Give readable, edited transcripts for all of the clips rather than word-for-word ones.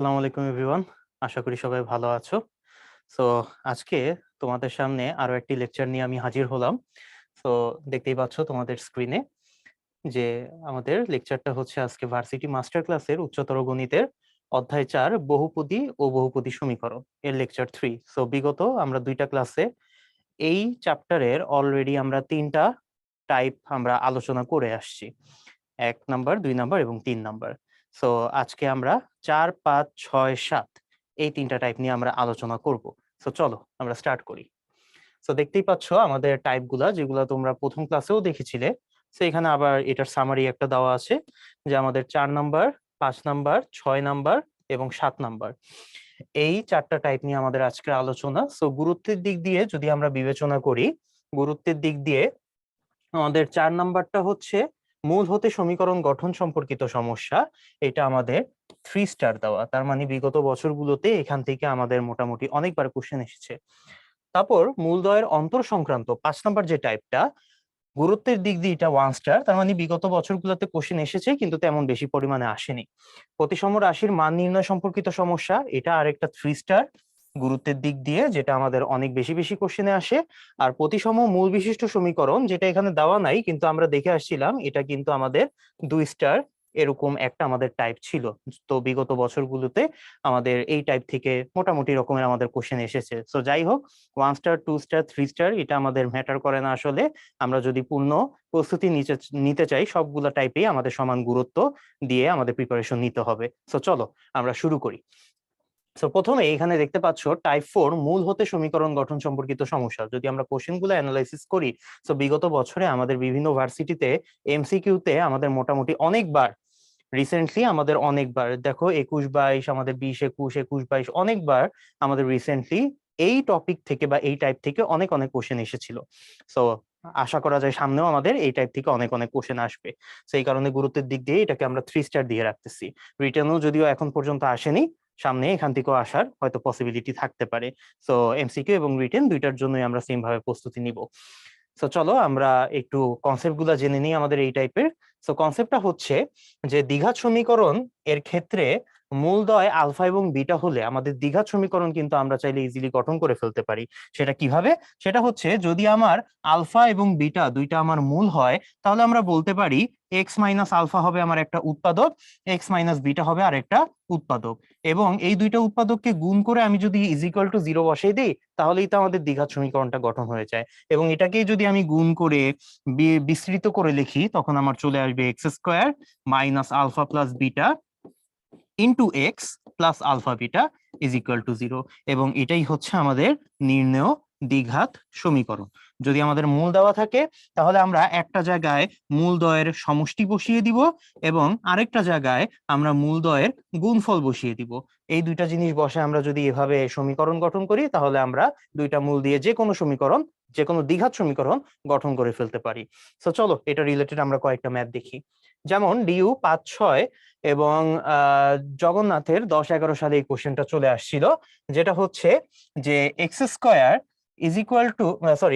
আসসালামু আলাইকুম এভরিওয়ান। আশা করি সবাই ভালো আছো। সো আজকে তোমাদের সামনে আরো একটি লেকচার নিয়ে আমি হাজির হলাম। সো দেখতেই পাচ্ছ তোমাদের স্ক্রিনে যে আমাদের লেকচারটা হচ্ছে আজকে ভার্সিটি মাস্টার ক্লাসের উচ্চতর গণিতের অধ্যায় 4 বহুপদী ও বহুপদী সমীকরণ এর লেকচার 3। সো বিগত আমরা দুইটা ক্লাসে এই চ্যাপ্টারের অলরেডি আমরা তিনটা টাইপ আমরা আলোচনা করে আসছি। ১ নাম্বার, ২ নাম্বার এবং ৩ নাম্বার। সো আজকে আমরা ৪, ৫, ৬, ৭ এই ৩টা টাইপ নিয়ে আমরা আলোচনা করব। সো চলো আমরা স্টার্ট করি। সো দেখতেই পাচ্ছ আমাদের টাইপ গুলা যেগুলা তোমরা প্রথম ক্লাসেও দেখেছিলে। সো এখানে আবার এটার সামারি একটা দেওয়া আছে যে আমাদের ৪ নাম্বার, ৫ নাম্বার, ৬ নাম্বার এবং ৭ নাম্বার। এই ৪টা টাইপ নিয়ে আমাদের আজকের আলোচনা। সো গুরুত্বের দিক দিয়ে যদি আমরা বিবেচনা করি, গুরুত্বের দিক দিয়ে আমাদের ৪ নাম্বারটা হচ্ছে মূল হতে সমীকরণ গঠন সম্পর্কিত সমস্যা। এটা আমাদের 3 স্টার দেওয়া। তার মানে বিগত বছরগুলোতে এখান থেকে আমাদের মোটামুটি অনেকবার কোশ্চেন এসেছে। তারপর মূলদ্বয়ের অন্তর সংক্রান্ত ৫ নাম্বার যে টাইপটা, গুরুত্বের দিক দিয়ে এটা 1 স্টার। তার মানে বিগত বছরগুলোতে কোশ্চেন এসেছে কিন্তু তেমন বেশি পরিমাণে আসেনি। প্রতিসম রাশির মান নির্ণয় সম্পর্কিত সমস্যা, এটা আরেকটা 3 স্টার গুরুত্বের দিক দিয়ে, যেটা আমাদের অনেক বেশি বেশি কোশ্চেনে আসে। আর প্রতিসম মূল বিশিষ্ট সমীকরণ, যেটা এখানে দেওয়া নাই কিন্তু আমরা দেখে আসছিলাম, এটা কিন্তু আমাদের 2 স্টার এরকম একটা আমাদের টাইপ ছিল। তো বিগত বছরগুলোতে আমাদের এই টাইপ থেকে মোটামুটি রকমের আমাদের কোশ্চেন এসেছে। সো যাই হোক, 1 স্টার, 2 স্টার, 3 স্টার এটা আমাদের ম্যাটার করে না আসলে। আমরা যদি পূর্ণ প্রস্তুতি নিতে চাই, সবগুলা টাইপেই আমাদের সমান গুরুত্ব দিয়ে আমাদের প্রিপারেশন নিতে হবে। সো চলো আমরা শুরু করি। সো প্রথমে এখানে দেখতে পাচ্ছ টাইপ 4 মূল হতে সমীকরণ গঠন সম্পর্কিত সমস্যা। যদি আমরা কোশ্চেন গুলো অ্যানালাইসিস করি, সো বিগত বছরে আমাদের বিভিন্ন ভার্সিটিতে এমসিকিউতে আমাদের মোটামুটি অনেকবার, রিসেন্টলি আমাদের অনেকবার দেখো 21-22, আমাদের 20-21, 21-22 অনেকবার আমাদের রিসেন্টলি এই টপিক থেকে বা এই টাইপ থেকে অনেক অনেক কোশ্চেন এসেছিল। সো আশা করা যায় সামনেও আমাদের এই টাইপ থেকে অনেক অনেক কোশ্চেন আসবে। সেই কারণে গুরুত্বের দিক দিয়ে এটাকে আমরা 3 স্টার দিয়ে রাখতেছি। রিটেনও যদিও এখন পর্যন্ত আসেনি, সামনে এখান থেকেও আসার হয়তো পসিবিলিটি থাকতে পারে। সো এমসিকিউ এবং রিটেন দুইটার জন্যই আমরা সেম ভাবে প্রস্তুতি নিব। সো চলো আমরা একটু কনসেপ্ট গুলা জেনে নিই আমাদের এই টাইপের। সো কনসেপ্টটা হচ্ছে যে দ্বিঘাত সমীকরণ এর ক্ষেত্রে মূলদ্বয় আলফা এবং বিটা হলে আমাদের দ্বিঘাত সমীকরণ কিন্তু আমরা চাইলে ইজিলি গঠন করে ফেলতে পারি। সেটা কিভাবে? সেটা হচ্ছে যদি আমার আলফা এবং বিটা দুইটা আমার মূল হয়, তাহলে আমরা বলতে পারি এক্স মাইনাস আলফা হবে আমার একটা উৎপাদক, এক্স মাইনাস বিটা হবে আর একটা উৎপাদক, এবং এই দুইটা উৎপাদককে গুণ করে আমি যদি ইজ ইকুয়াল টু 0 বসাই দিই, তাহলেই তো আমাদের দ্বিঘাত সমীকরণটা গঠন হয়ে যায়। এবং এটাকেই যদি আমি গুণ করে বিস্তৃত করে লিখি, তখন আমার চলে আসবে x square minus alpha plus beta into x plus alpha beta is equal to 0। এবং এটাই হচ্ছে আমাদের নির্ণেয় দ্বিঘাত সমীকরণ। যদি আমাদের মূল দেওয়া থাকে, তাহলে আমরা একটা জায়গায় মূলদ্বয়ের সমষ্টি বসিয়ে দিব এবং আরেকটা জায়গায় আমরা মূলদ্বয়ের গুণফল বসিয়ে দিব। এই দুইটা জিনিস বসে আমরা যদি এভাবে সমীকরণ গঠন করি, তাহলে আমরা দুইটা মূল দিয়ে যে কোনো সমীকরণ, যে কোনো দ্বিঘাত সমীকরণ গঠন করে ফেলতে পারি। তো চলো এটা রিলেটেড আমরা কয়েকটা ম্যাথ দেখি। যেমন ডিউ 5-6 এবং জগন্নাথের 10-11 সালে এই কোশ্চেনটা চলে আসছিল, যেটা হচ্ছে যে x square is equal two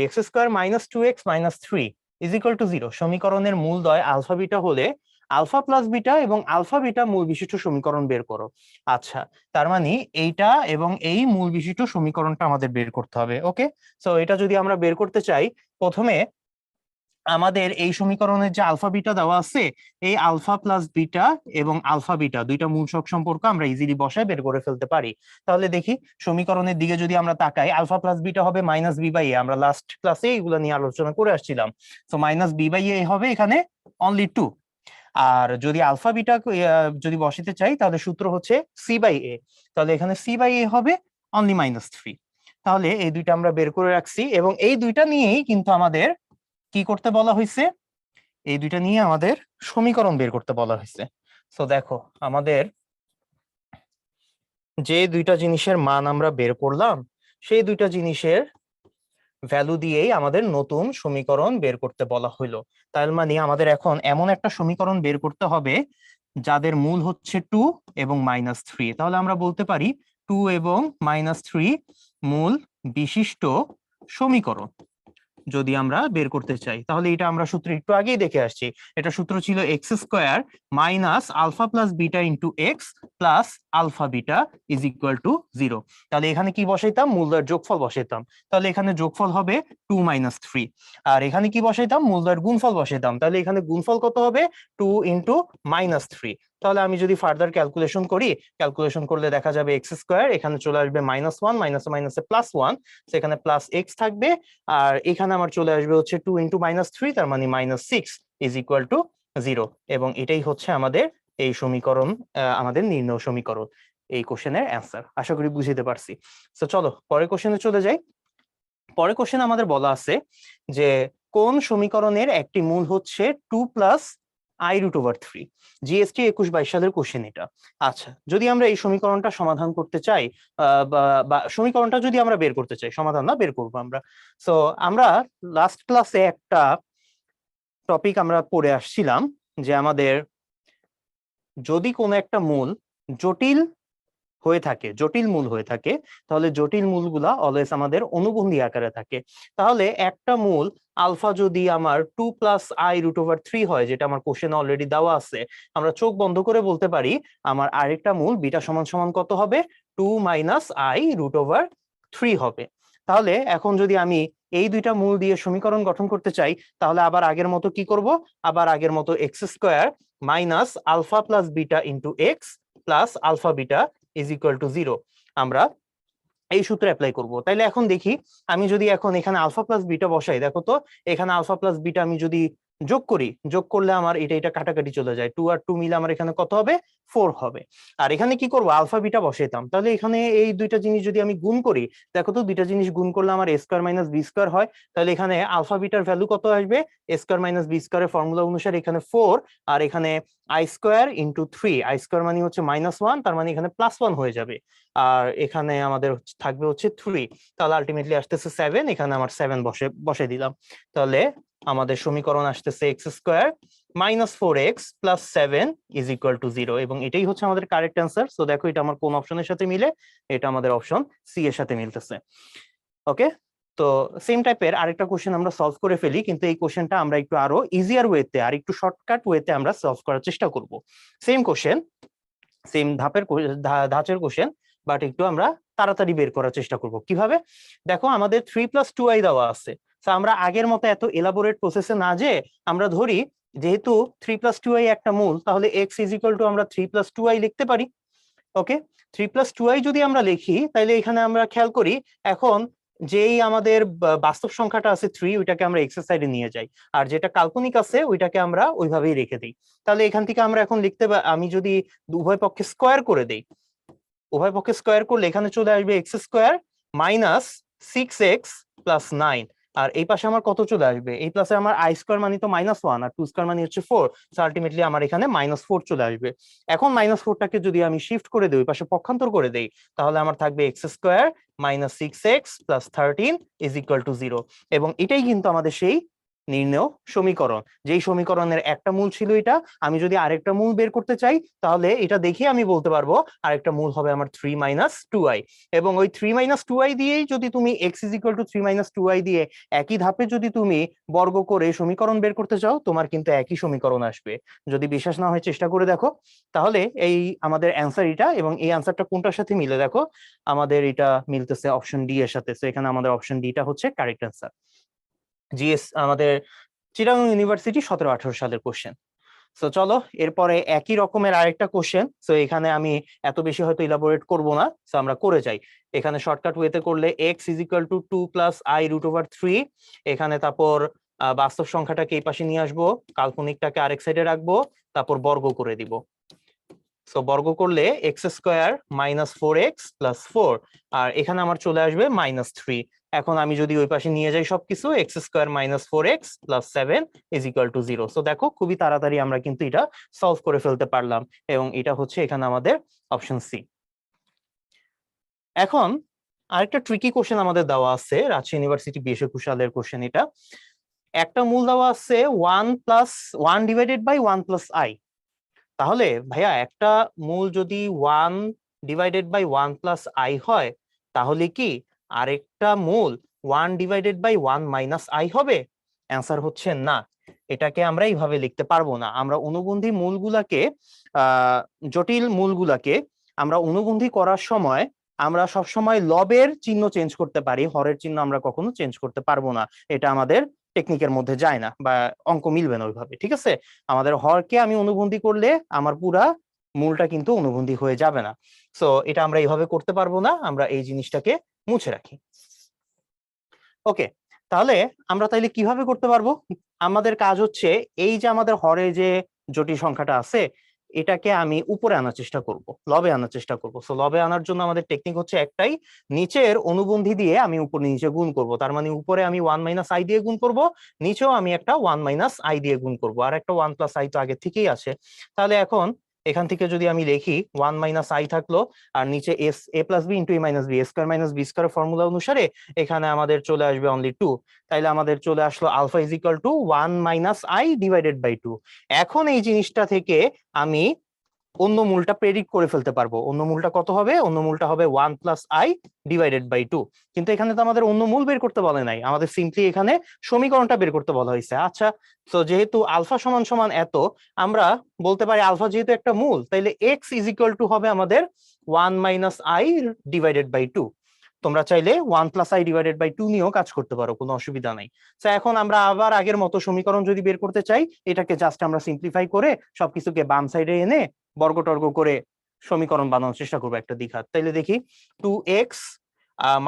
x square minus 2x minus 3 is equal to 0 সমীকরণের মূলদ্বয় আলফা বিটা হলে আলফা প্লাস বিটা এবং আলফা বিটা মূল বিশিষ্ট সমীকরণ বের করো। আচ্ছা, তার মানে এইটা এবং এই মূল বিশিষ্ট সমীকরণটা আমাদের বের করতে হবে। ওকে, সো এটা যদি আমরা বের করতে চাই, প্রথমে আমাদের এই সমীকরণের যে আলফা বিটা দেওয়া আছে, এই আলফা প্লাস বিটা এবং আলফা বিটা দুইটা মূলসক সম্পর্ক আমরা ইজিলি বসায় বের করে ফেলতে পারি। তাহলে দেখি সমীকরণের দিকে যদি আমরা তাকাই, আলফা প্লাস বিটা হবে মাইনাস বি বাই এ। আমরা লাস্ট ক্লাসে এগুলো নিয়ে আলোচনা করে আসছিলাম। তো মাইনাস বি বাই এ হবে এখানে অনলি 2। আর যদি আলফা বিটা যদি বসাতে চাই, তাহলে সূত্র হচ্ছে সি বাই এ। তাহলে এখানে সি বাই এ হবে অনলি -3। তাহলে এই দুইটা আমরা বের করে রাখছি এবং এই দুইটা নিয়েই কিন্তু আমাদের কি করতে বলা হয়েছে, এই দুইটা নিয়ে আমাদের সমীকরণ বের করতে বলা হয়েছে। তো দেখো আমাদের যে দুইটা জিনিসের মান আমরা বের করলাম, সেই দুইটা জিনিসের ভ্যালু দিয়েই আমাদের নতুন সমীকরণ বের করতে বলা হইলো। তার মানে আমাদের এখন এমন একটা সমীকরণ বের করতে হবে যাদের মূল হচ্ছে 2 এবং -3। তাহলে আমরা বলতে পারি 2 এবং -3 মূল বিশিষ্ট সমীকরণ। যদি আমরা বের করতে চাই, তাহলে এটা আমরা সূত্র একটু আগেই দেখে আসছি। এটা সূত্র ছিল x square minus alpha plus beta into x plus alpha beta is equal to 0। তাহলে এখানে কি বসাইতাম? মূলদ্বয়ের যোগফল বসাইতাম। তাহলে এখানে যোগফল হবে 2 - 3। আর এখানে কি বসাইতাম? মূলদ্বয়ের গুণফল বসাইতাম। তাহলে এখানে গুণফল কত হবে? 2 ইন্টু -3। তাহলে আমি যদি ফার্দার ক্যালকুলেশন করি, ক্যালকুলেশন করলে দেখা যাবে এক্স স্কোয়ার এখানে চলে আসবে -1, মাইনাসে মাইনাসে +1, সেখানে প্লাস এক্স থাকবে। আর এখানে আমার চলে আসবে হচ্ছে 2 ইন্টু -3, তার মানে -6 ইজ ইকুয়াল টু 0। এবং এটাই হচ্ছে আমাদের এই সমীকরণ, আমাদের নির্ণয় সমীকরণ, এই কোশ্চেনের অ্যান্সার। আশা করি বুঝতে পারছি। তো চলো পরের কোশ্চেনে চলে যাই। পরের কোশ্চেন আমাদের বলা আছে যে কোন সমীকরণের একটি মূল হচ্ছে 2 প্লাস i√3। জিএসটি 21-22 সালের কোশ্চেন এটা। আচ্ছা, যদি আমরা এই সমীকরণটা সমাধান করতে চাই, বা সমীকরণটা যদি আমরা বের করতে চাই, সমাধান না বের করবো আমরা। সো আমরা লাস্ট ক্লাসে একটা টপিক আমরা পড়ে আসছিলাম যে আমাদের যদি কোনো একটা মূল জটিল হয়ে থাকে, জটিল মূল হয়ে থাকে, তাহলে জটিল মূলগুলা অলওয়েজ আমাদের অনুবন্ধী আকারে থাকে। তাহলে একটা মূল আলফা যদি আমার 2 প্লাস i√3 হয়, যেটা আমার কোশ্চেনে অলরেডি দেওয়া আছে, আমরা চোখ বন্ধ করে বলতে পারি আমার আরেকটা মূল বিটা সমান সমান কত হবে? 2 মাইনাস i√3 হবে। তাহলে এখন যদি আমি এই দুইটা মূল দিয়ে সমীকরণ গঠন করতে চাই, তাহলে আবার আগের মতো কি করব? আবার আগের মতো x square minus alpha plus beta into x plus alpha beta is equal to 0 আমরা এই সূত্র অ্যাপ্লাই করব। তাইলে এখন দেখি, আমি যদি এখন এখানে আলফা প্লাস বিটা বসাই, দেখো তো এখানে আলফা প্লাস বিটা আমি যদি যোগ করি, যোগ করলে আমার এটা কাটাকাটি চলে যায়, 2 আর 2 মিলে আমার এখানে কত হবে? 4 হবে। আর এখানে কি করব? আলফা বিটা বসাইতাম। তাহলে এখানে এই দুইটা জিনিস যদি আমি গুণ করি, দেখো তো দুইটা জিনিস গুণ করলে আমার এ স্কোয়ার মাইনাস বি স্কোয়ার হয়। তাহলে এখানে আলফা বিটার ভ্যালু কত আসবে? এ স্কোয়ার মাইনাস বি স্কোয়ারের ফর্মুলা অনুসারে এখানে 4, আর এখানে I square into 3, I square মানে হচ্ছে -1, তার মানে এখানে +1 হয়ে যাবে। আর এখানে আমাদের থাকবে হচ্ছে 3, তাহলে আলটিমেটলি আসতেছে 7। এখানে আমার 7 বসে দিলাম। তাহলে আমাদের সমীকরণ আসতেছে x square -4x + 7 is equal to 0। এবং এটাই হচ্ছে আমাদের কারেক্ট অ্যান্সার। সো দেখো এটা আমার কোন অপশনের সাথে মিলে? এটা আমাদের অপশন সি এর সাথে মিলতেছে। ওকে, তো সেম টাইপের আরেকটা কোশ্চেন আমরা সলভ করে ফেলি, কিন্তু এই কোশ্চেনটা আমরা একটু আরো ইজিয়ার ওয়েতে, আর একটু শর্টকাট ওয়েতে আমরা সলভ করার চেষ্টা করব। সেম কোশ্চেন, সেম ধাঁচের কোশ্চেন, বাট একটু আমরা তাড়াতাড়ি বের করার চেষ্টা করব। কিভাবে? দেখো আমাদের 3 + 2i দেওয়া আছে। আমরা আগের মতো এত এলাবোরেট প্রসেসে না যে আমরা ধরি যেহেতু 3 + 2i একটা মূল, তাহলে x ইজ ইকুয়াল টু আমরা 3 + 2i লিখতে পারি। ওকে, 3 + 2i যদি আমরা লিখি, তাহলে এখানে আমরা খেয়াল করি এখন যেই আমাদের বাস্তব সংখ্যাটা আছে 3, ওইটাকে আমরা এক্স এর সাইডে নিয়ে যাই, আর যেটা কাল্পনিক আছে ওইটাকে আমরা ওইভাবেই রেখে দিই। তাহলে এখান থেকে আমরা এখন আমি যদি উভয় পক্ষে স্কোয়ার করে দেই, উভয় পক্ষে স্কোয়ার করলে এখানে চলে আসবে এক্স স্কোয়ার মাইনাস 6x + 9। আর এই পাশে আমার কত চলে আসবে? এই প্লাসে আমার আই স্কোয়ার মানে তো -1, আর 2 স্কোয়ার মানে হচ্ছে 4। সো আলটিমেটলি আমার এখানে -4 চলে আসবে। এখন -4টাকে যদি আমি শিফট করে দিই, ওই পাশে পক্ষান্তর করে দেই, তাহলে আমার থাকবে x square -6x + 13 is equal to 0। এবং এটাই কিন্তু আমাদের সেই নির্ণেয় সমীকরণ, যেই সমীকরণের একটা মূল ছিল এটা। আমি যদি আরেকটা মূল বের করতে চাই, তাহলে এটা দেখে আমি বলতে পারবো আরেকটা মূল হবে আমার 3 - 2i। এবং ওই 3 - 2i দিয়েই যদি তুমি x is equal to 3 - 2i দিয়ে একই ধাপে যদি তুমি বর্গ করে সমীকরণ বের করতে চাও, তোমার কিন্তু একই সমীকরণ আসবে। যদি বিশ্বাস না হয় চেষ্টা করে দেখো। তাহলে এই আমাদের অ্যান্সার এটা, এবং এই অ্যান্সারটা কোনটার সাথে মিলে? দেখো আমাদের এটা মিলতেছে অপশন ডি এর সাথে। তো এখানে আমাদের অপশন ডিটা হচ্ছে কারেক্ট অ্যান্সার। জিএস আমাদের চিটাগং ইউনিভার্সিটি 17-18 সালের কোশ্চেন। সো চলো এরপরে একই রকমের আরেকটা কোশ্চেন। সো এখানে আমি এত বেশি হয়তো ইলাবোরেট করব না, সো আমরা করে যাই। এখানে শর্টকাট ওয়েতে করলে x is equal two 2 + i√3। এখানে তারপর বাস্তব সংখ্যাটাকে এই পাশে নিয়ে আসবো, কাল্পনিকটাকে আরেক সাইডে রাখবো, তারপর বর্গ করে দিব। সো বর্গ করলে এক্স স্কোয়ার -4x + 4, আর এখানে আমার চলে আসবে -3। এখন আমি যদি ওই পাশে নিয়ে যাই সবকিছু, x square -4x + 7 is equal to 0। So দেখো খুবই তাড়াতাড়ি আমরা কিন্তু এটা সলভ করে ফেলতে পারলাম, এবং এটা হচ্ছে এখানে আমাদের অপশন সি। এখন আরেকটা ট্রিকি কোশ্চেন আমাদের দেওয়া আছে, রাজশাহী ইউনিভার্সিটি 2021 সালের কোশ্চেন এটা। একটা মূল দেওয়া আছে 1 + 1 / 1 + i। তাহলে ভাইয়া একটা মূল যদি 1 / 1 + i হয়, তাহলে কি আরেকটা মূল 1/1 মাইনাস আই হবে? অ্যান্সার হচ্ছে না। এটাকে আমরা এইভাবে লিখতে পারবো না। আমরা অনুবন্ধী মূলগুলাকে জটিল মূলগুলাকে আমরা অনুবন্ধী করার সময় আমরা সবসময় লবের চিহ্ন চেঞ্জ করতে পারি, হরের চিহ্ন আমরা কখনো চেঞ্জ করতে পারবো না। এটা আমাদের টেকনিকের মধ্যে যায় না বা অঙ্ক মিলবে না ওইভাবে, ঠিক আছে? আমাদের হরকে আমি অনুবন্ধী করলে আমার পুরা মূলটা কিন্তু অনুবন্ধী হয়ে যাবে না। সো এটা আমরা এইভাবে করতে পারবো না, আমরা এই জিনিসটাকে মুছে রাখি। ওকে, তাহলে আমরা তাইলে কিভাবে করতে পারবো? আমাদের কাজ হচ্ছে এই যে আমাদের হরে যে জটিল সংখ্যাটা আছে এটাকে আমি উপরে আনার চেষ্টা করব, লবে আনার চেষ্টা করব। সো লবে আনার জন্য আমাদের টেকনিক হচ্ছে একটাই, নিচের অনুবন্ধী দিয়ে আমি উপর নিচে গুণ করব। তার মানে উপরে আমি 1 মাইনাস আই দিয়ে গুণ করব, নিচেও আমি একটা 1 মাইনাস আই দিয়ে গুণ করব, আর একটা 1 প্লাস আই তো আগে থেকেই আছে। তাহলে এখন এখান থেকে যদি আমি লিখি 1 মাইনাস আই থাকলো, আর নিচে as a plus b into a minus b, square minus b square formula অনুসারে এখানে আমাদের চলে আসবে অনলি 2। তাইলে আমাদের চলে আসলো alpha is equal to 1 minus i divided by 2। এখন এই জিনিসটা থেকে আমি অন্য মূলটা প্রেডিক্ট করে ফেলতে পারবো। অন্য মূলটা কত হবে? অন্য মূলটা হবে 1 প্লাস আই ডিভাইডেড বাই 2। কিন্তু এখানে তো আমাদের অন্য মূল বের করতে বলে নাই, আমাদের সিম্পলি এখানে সমীকরণটা বের করতে বলা হয়েছে। আচ্ছা, তো যেহেতু আলফা সমান সমান এত, আমরা বলতে পারি আলফা যেহেতু একটা মূল, তাইলে এক্স ইজ ইকুয়াল টু হবে আমাদের 1 মাইনাস আই ডিভাইডেড বাই 2। তোমরা চাইলে 1 প্লাস আই ডিভাইডেড বাই 2 নিয়েও কাজ করতে পারো, কোনো অসুবিধা নাই। তো এখন আমরা আবার আগের মতো সমীকরণ যদি বের করতে চাই, এটাকে জাস্ট আমরা সিম্পলিফাই করে সবকিছুকে বাম সাইডে এনে বর্গ টর্গ করে সমীকরণ বানানোর চেষ্টা করবো একটা দ্বিঘাত। তাইলে দেখি 2x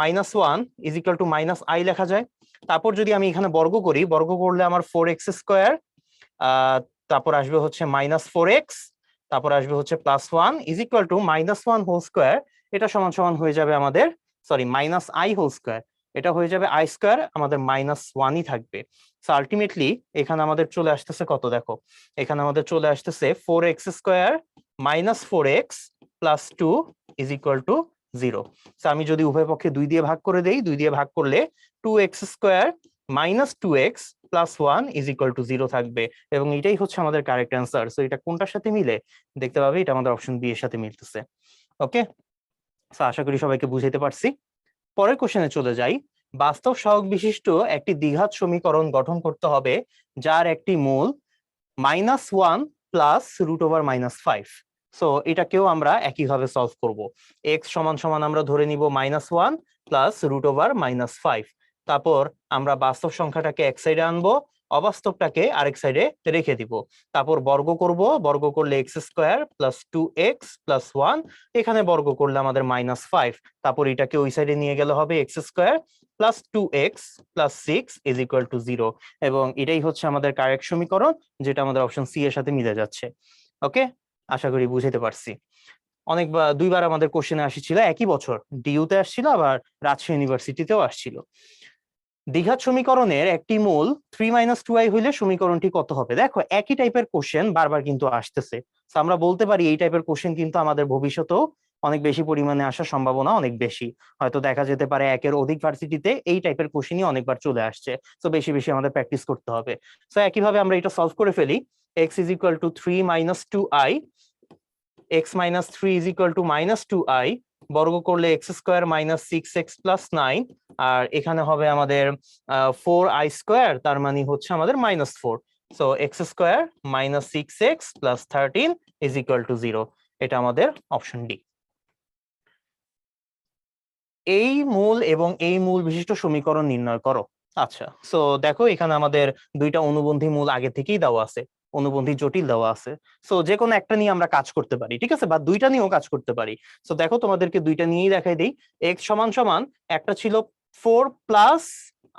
minus 1 is equal to minus I লেখা যায়। তারপর যদি আমি এখানে বর্গ করি, বর্গ করলে আমার 4x স্কোয়ার, তারপর আসবে হচ্ছে মাইনাস 4x, তারপর আসবে হচ্ছে plus 1 is equal to minus 1 whole square. এটা সমান সমান হয়ে যাবে আমাদের, sorry minus i whole square, এটা হয়ে যাবে আই স্কোয়ার, আমাদের মাইনাস 1ই থাকবে। সো আলটিমেটলি এখানে আমাদের চলে আসতেছে কত দেখো, এখানে আমাদের চলে আসতেছে 4x square minus 4x plus 2 is equal to 0। So আমি যদি উভয় পক্ষে 2 দিয়ে ভাগ করে দেই, 2 দিয়ে ভাগ করলে 2x square minus 2x plus 1 is equal to 0 থাকবে, এবং এটাই হচ্ছে আমাদের কারেক্ট অ্যান্সার। সো এটা কোনটার সাথে মিলে দেখতে পাবে, এটা আমাদের অপশন বি এর সাথে মিলতেছে। ওকে, সো আশা করি সবাইকে বুঝাইতে পারছি। পরের কোশ্চেনে চলে যাই। বাস্তব সহগ বিশিষ্ট একটি দ্বিঘাত সমীকরণ গঠন করতে হবে যার একটি মূল -1 প্লাস রুট ওভার -5। সো এটাকেও আমরা একইভাবে সলভ করব। এক্স সমান সমান আমরা ধরে নিব -1 প্লাস রুট ওভার -5। তারপর আমরা বাস্তব সংখ্যাটাকে এক সাইডে আনবো, অবাস্তবটাকে আরেক সাইডে রেখে দিব। তারপর বর্গ করব, বর্গ করলে x square plus 2x plus 1, এখানে বর্গ করলে আমাদের -5। তারপর এটাকে ওই সাইডে নিয়ে গেলে হবে x square plus 2x plus 6 is equal to 0। এবং এটাই হচ্ছে আমাদের কারেক্ট সমীকরণ, যেটা আমাদের অপশন সি এর সাথে মিলে যাচ্ছে। ওকে, আশা করি বুঝাতে পারছি। অনেকবার, দুইবার আমাদের কোশ্চেনে আসছিল, একই বছর ডিইউতে আসছিল, আবার রাজশাহী ইউনিভার্সিটিতেও আসছিল। দ্বিঘাত সমীকরণের একটি মূল 3 - 2i হইলে সমীকরণটি কত হবে? দেখো একই টাইপের কোশ্চেন বারবার কিন্তু আসতেছে। আমরা বলতে পারি এই টাইপের কোশ্চেন কিন্তু আমাদের ভবিষ্যতেও অনেক বেশি পরিমাণে আসার সম্ভাবনা অনেক বেশি। হয়তো দেখা যেতে পারে একের অধিক ভার্সিটিতে এই টাইপের কোশ্চেনই অনেকবার চলে আসছে। তো বেশি বেশি আমাদের প্র্যাকটিস করতে হবে। তো একইভাবে আমরা এটা সলভ করে ফেলি। x is equal to 3 - 2i, x minus 3 is equal two -2i, বর্গ করলে x square minus 6x plus 9, আর এখানে হবে আমাদের 4i স্কোয়ার, তার মানে হচ্ছে আমাদের -4। So x square minus 6x plus 13 is equal to 0। এটা আমাদের অপশন ডি। এই মূল এবং এই মূল বিশিষ্ট সমীকরণ নির্ণয় করো। আচ্ছা, সো দেখো এখানে আমাদের দুইটা অনুবন্ধী মূল আগে থেকেই দেওয়া আছে, অনুবন্ধী জটিল দেওয়া আছে। সো যে কোনো একটা নিয়ে আমরা কাজ করতে পারি, ঠিক আছে, বা দুইটা নিয়েও কাজ করতে পারি। সো দেখো তোমাদেরকে দুইটা নিয়েই দেখাই দিই। এক্স সমান সমান একটা ছিল 4 প্লাস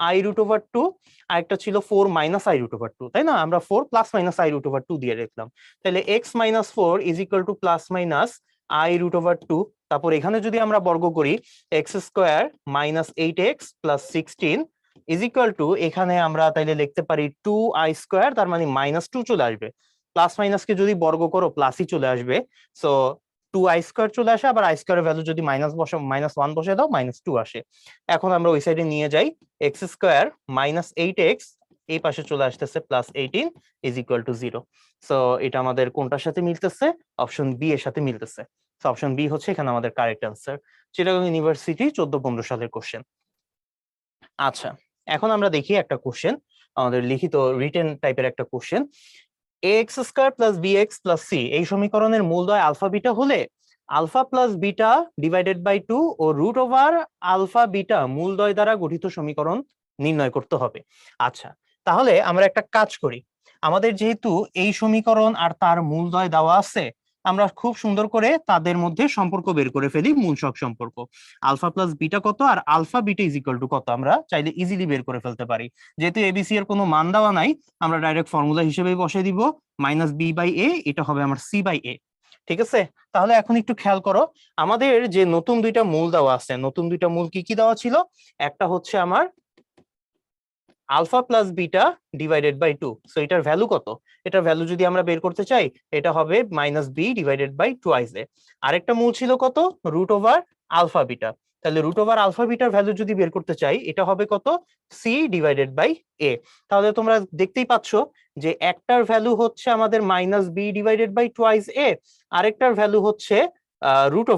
আই রুট ওভার 2, আর একটা ছিল 4 মাইনাস আই রুট ওভার 2, তাই না? আমরা 4 plus minus i root over 2 দিয়ে রাখলাম। তাহলে x minus 4 is equal to plus minus i root over 2। তারপর এখানে যদি আমরা বর্গ করি, x square minus 8x plus 16 is equal to, এখানে আমরা তাইলে লিখতে পারি 2i স্কোয়ার, তার মানে -2 চলে আসবে। প্লাস মাইনাসকে যদি বর্গ করো প্লাসই চলে আসবে। সো 2i স্কোয়ার চলে আসে, আবার আই স্কোয়ারের ভ্যালু যদি -1 বসে দাও -2 আসে। এখন আমরা ওই সাইডে নিয়ে যাই, এক্স স্কোয়ার মাইনাস 8x এই পাশে চলে আসতেছে plus 18 is equal to 0। So এটা আমাদের কোনটার সাথে মিলতেছে? অপশন বি এর সাথে মিলতেছে। অপশন বি হচ্ছে এখানে আমাদের কারেক্ট অ্যান্সার। চিটাগং ইউনিভার্সিটি 14-15 সালের কোশ্চেন। আচ্ছা, এখন আমরা দেখি একটা কোশ্চেন, আমাদের লিখিত রিটেন টাইপের একটা question. X square plus B X plus C এই সমীকরণের মূলদ্বয় আলফা বিটা হলে alpha plus beta divided by 2 ও রুট ওভার আলফা বিটা মূলদ্বয় দ্বারা গঠিত সমীকরণ নির্ণয় করতে হবে। আচ্ছা, তাহলে আমরা একটা কাজ করি, আমাদের যেহেতু এই সমীকরণ আর তার মূলদ্বয় দেওয়া আছে, আমরা খুব সুন্দর করে তাদের মধ্যে সম্পর্ক বের করে ফেলি, মূলসক সম্পর্ক। আলফা প্লাস বিটা কত আর alpha beta is equal to কত আমরা চাইলে ইজিলি বের করে ফেলতে পারি। যেহেতু এবিসি এর কোনো মান দেওয়া নাই, আমরা ডাইরেক্ট ফর্মুলা হিসেবে বসে দিব মাইনাস বি বাই এ, এটা হবে আমার সি বাই এ। ঠিক আছে, তাহলে এখন একটু খেয়াল করো, আমাদের যে নতুন দুইটা মূল দেওয়া আছে, নতুন দুইটা মূল কি কি দেওয়া ছিল? একটা হচ্ছে আমার alpha plus beta divided by 2। So এটার ভ্যালু কত? এটার ভ্যালু যদি আমরা বের করতে চাই, এটা হবে minus B divided by twice A. আরেকটা মূল ছিল কত? Root over alpha beta. তাহলে রুট ওভার আলফা বিটার ভ্যালু যদি বের করতে চাই, এটা হবে কত? C divided by A. তাহলে তোমরা দেখতেই পাচ্ছ যে একটার ভ্যালু হচ্ছে আমাদের minus B divided by twice A, আরেকটার ভ্যালু হচ্ছে root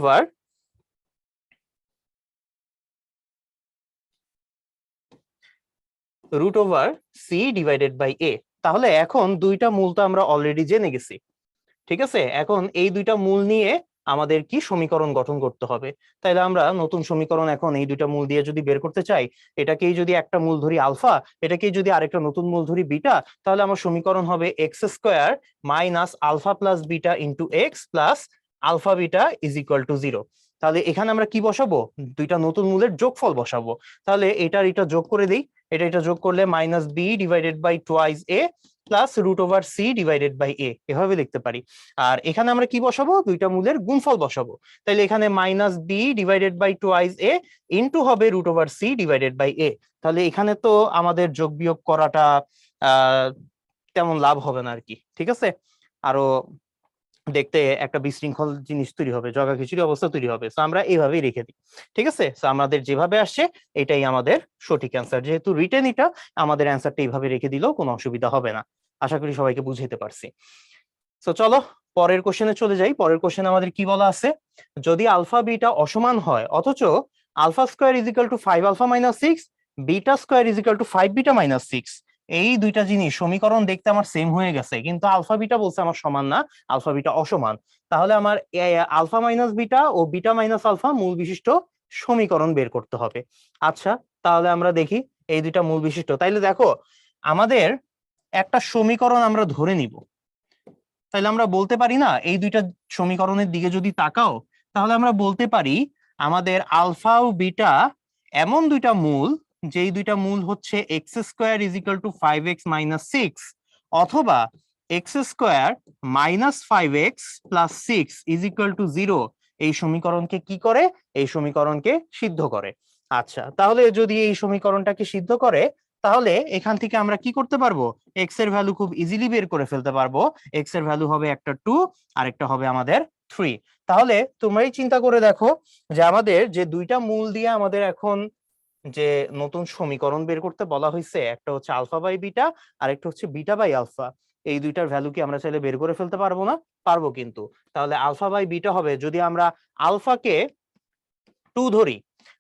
over C divided by A. তাহলে এখন দুইটা মূল তো আমরা অলরেডি জেনে গেছি। ঠিক আছে, এখন এই দুইটা মূল নিয়ে আমাদের কি সমীকরণ গঠন করতে হবে। তাইলে আমরা নতুন সমীকরণ এখন এই দুইটা মূল দিয়ে যদি বের করতে চাই, এটাকেই যদি একটা মূল ধরি আলফা, এটাকেই যদি আরেকটা নতুন মূল ধরি বিটা, তাহলে আমার সমীকরণ হবে x square minus alpha plus beta into x plus alpha beta is equal to 0। তাহলে এখানে আমরা কি বসাবো? দুইটা নতুন মূলের যোগফল বসাবো। তাহলে এটা যোগ করে দিই, এটা যোগ করলে minus B divided by twice A plus root over C divided by A, এভাবে লিখতে পারি। আর এখানে আমরা কি বসাবো? দুইটা মূলের গুণফল বসাবো। তাহলে এখানে minus B divided by twice A into হবে root over C divided by A. তাহলে এখানে তো আমাদের যোগ বিয়োগ করাটা তেমন লাভ হবে না আর কি। ঠিক আছে, আরো দেখতে একটা বিশৃঙ্খল জিনিস তৈরি হবে, জগা খিচুড়ি অবস্থা তৈরি হবে। তো আমরা এইভাবেই রেখে দিই। ঠিক আছে, তো আমাদের যেভাবে আসছে এটাই আমাদের সঠিক অ্যান্সার। যেহেতু রিটেন এটা, আমাদের অ্যান্সারটা এইভাবে রেখে দিলেও কোনো অসুবিধা হবে না। আশা করি সবাইকে বুঝাইতে পারছি। তো চলো পরের কোশ্চেনে চলে যাই। পরের কোশ্চেনে আমাদের কি বলা আছে? যদি আলফা বিটা অসমান হয় অথচ alpha square is equal to 5 alpha minus 6, beta square is equal to 5 beta minus 6, এই দুইটা জিনিস সমীকরণ দেখতে আমার সেম হয়ে গেছে, কিন্তু আলফা বিটা বলছে আমার সমান না, আলফা বিটা অসমান। তাহলে আমার আলফা মাইনাস বিটা ও বিটা মাইনাস আলফা মূল বিশিষ্ট সমীকরণ বের করতে হবে। আচ্ছা, তাহলে আমরা দেখি এই দুইটা মূল বিশিষ্ট। তাইলে দেখো, আমাদের একটা সমীকরণ আমরা ধরে নিব। তাহলে আমরা বলতে পারি না, এই দুইটা সমীকরণের দিকে যদি তাকাও, তাহলে আমরা বলতে পারি আমাদের আলফা ও বিটা এমন দুইটা মূল, যেই দুইটা মূল হচ্ছে x square is equal two 5x minus 6 অথবা x square minus 5x plus 6 is equal to 0। এই সমীকরণকে কি করে? এই সমীকরণকে সিদ্ধ করে। আচ্ছা, তাহলে যদি এই সমীকরণটাকে সিদ্ধ করে, তাহলে এখান থেকে আমরা কি করতে পারবো? এক্স এর ভ্যালু খুব ইজিলি বের করে ফেলতে পারবো। এক্স এর ভ্যালু হবে একটা 2 আর একটা হবে আমাদের 3। তাহলে তোমরাই চিন্তা করে দেখো যে আমাদের যে দুইটা মূল দিয়ে আমাদের এখন যে নতুন সমীকরণ বের করতে বলা হয়েছে, একটা হচ্ছে আলফা বাই বিটা আর একটা হচ্ছে বিটা বাই আলফা, এই দুইটার ভ্যালু কি আমরা চাইলে বের করে ফেলতে পারবো না? পারবো কিন্তু। তাহলে আলফা বাই বিটা হবে, যদি আমরা আলফাকে 2 ধরি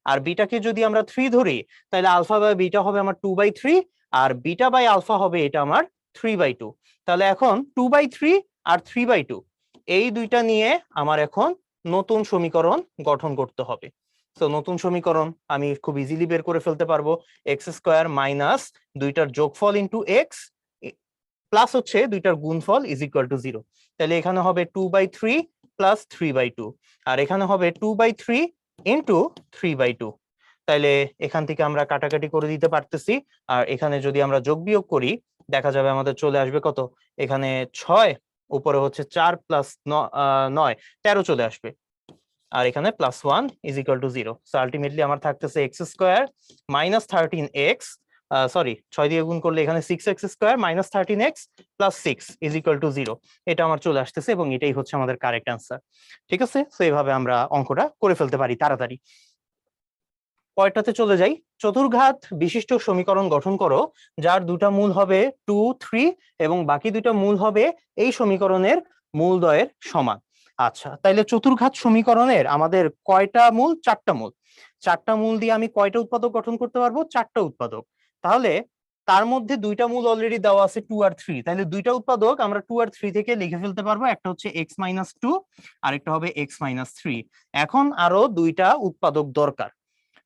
আর বিটাকে যদি আমরা 3 ধরি, তাহলে আলফা বাই বিটা হবে আমার 2/3 আর বিটা বাই আলফা হবে এটা আমার 3/2। তাহলে এখন 2/3 আর 3/2 এই দুইটা নিয়ে আমার এখন নতুন সমীকরণ গঠন করতে হবে। তো নতুন সমীকরণ আমি খুব ইজিলি বের করে ফেলতে পারবো, এক্স স্কোয়ার মাইনাস দুইটার যোগফল ইন্টু এক্স প্লাস হচ্ছে দুইটার গুণফল ইজ ইকুয়াল টু 0। তাহলে এখানে হবে 2/3 প্লাস 3/2 আর এখানে হবে 2/3 ইন্টু 3/2। তাইলে এখান থেকে আমরা কাটাকাটি করে দিতে পারতেছি। আর এখানে যদি আমরা যোগ বিয়োগ করি, দেখা যাবে আমাদের চলে আসবে কত? এখানে 6, উপরে হচ্ছে 4 প্লাস 9, 13 চলে আসবে। আর এখানে +1 is equal to 0। So ultimately আমার থাকতেছে x square minus 13x, sorry 6 দিয়ে গুণ করলে এখানে 6x square minus 13x plus 6 is equal to 0। এটা আমার চলে আসতেছে এবং এটাই হচ্ছে আমাদের কারেক্ট অ্যান্সার। ঠিক আছে, তো এইভাবে আমরা অঙ্কটা করে ফেলতে পারি তাড়াতাড়ি। পরেরটাতে চলে যাই। চতুর্ঘাত বিশিষ্ট সমীকরণ গঠন করো যার দুটা মূল হবে 2, 3 এবং বাকি দুটা মূল হবে এই সমীকরণের মূলদ্বয়ের সমান। আচ্ছা, তাইলে চতুর্ঘাত সমীকরণের আমাদের কয়টা মূল? চারটা মূল। চারটা মূল দিয়ে আমি কয়টা উৎপাদক গঠন করতে পারবো? চারটা উৎপাদক। তাহলে তার মধ্যে দুইটা মূল অলরেডি দেওয়া আছে 2 আর 3, তাহলে দুইটা উৎপাদক আমরা 2 আর 3 থেকে লিখে ফেলতে পারবো। একটা হচ্ছে x-2 আর একটা হবে x-3। এখন আরো দুইটা উৎপাদক দরকার।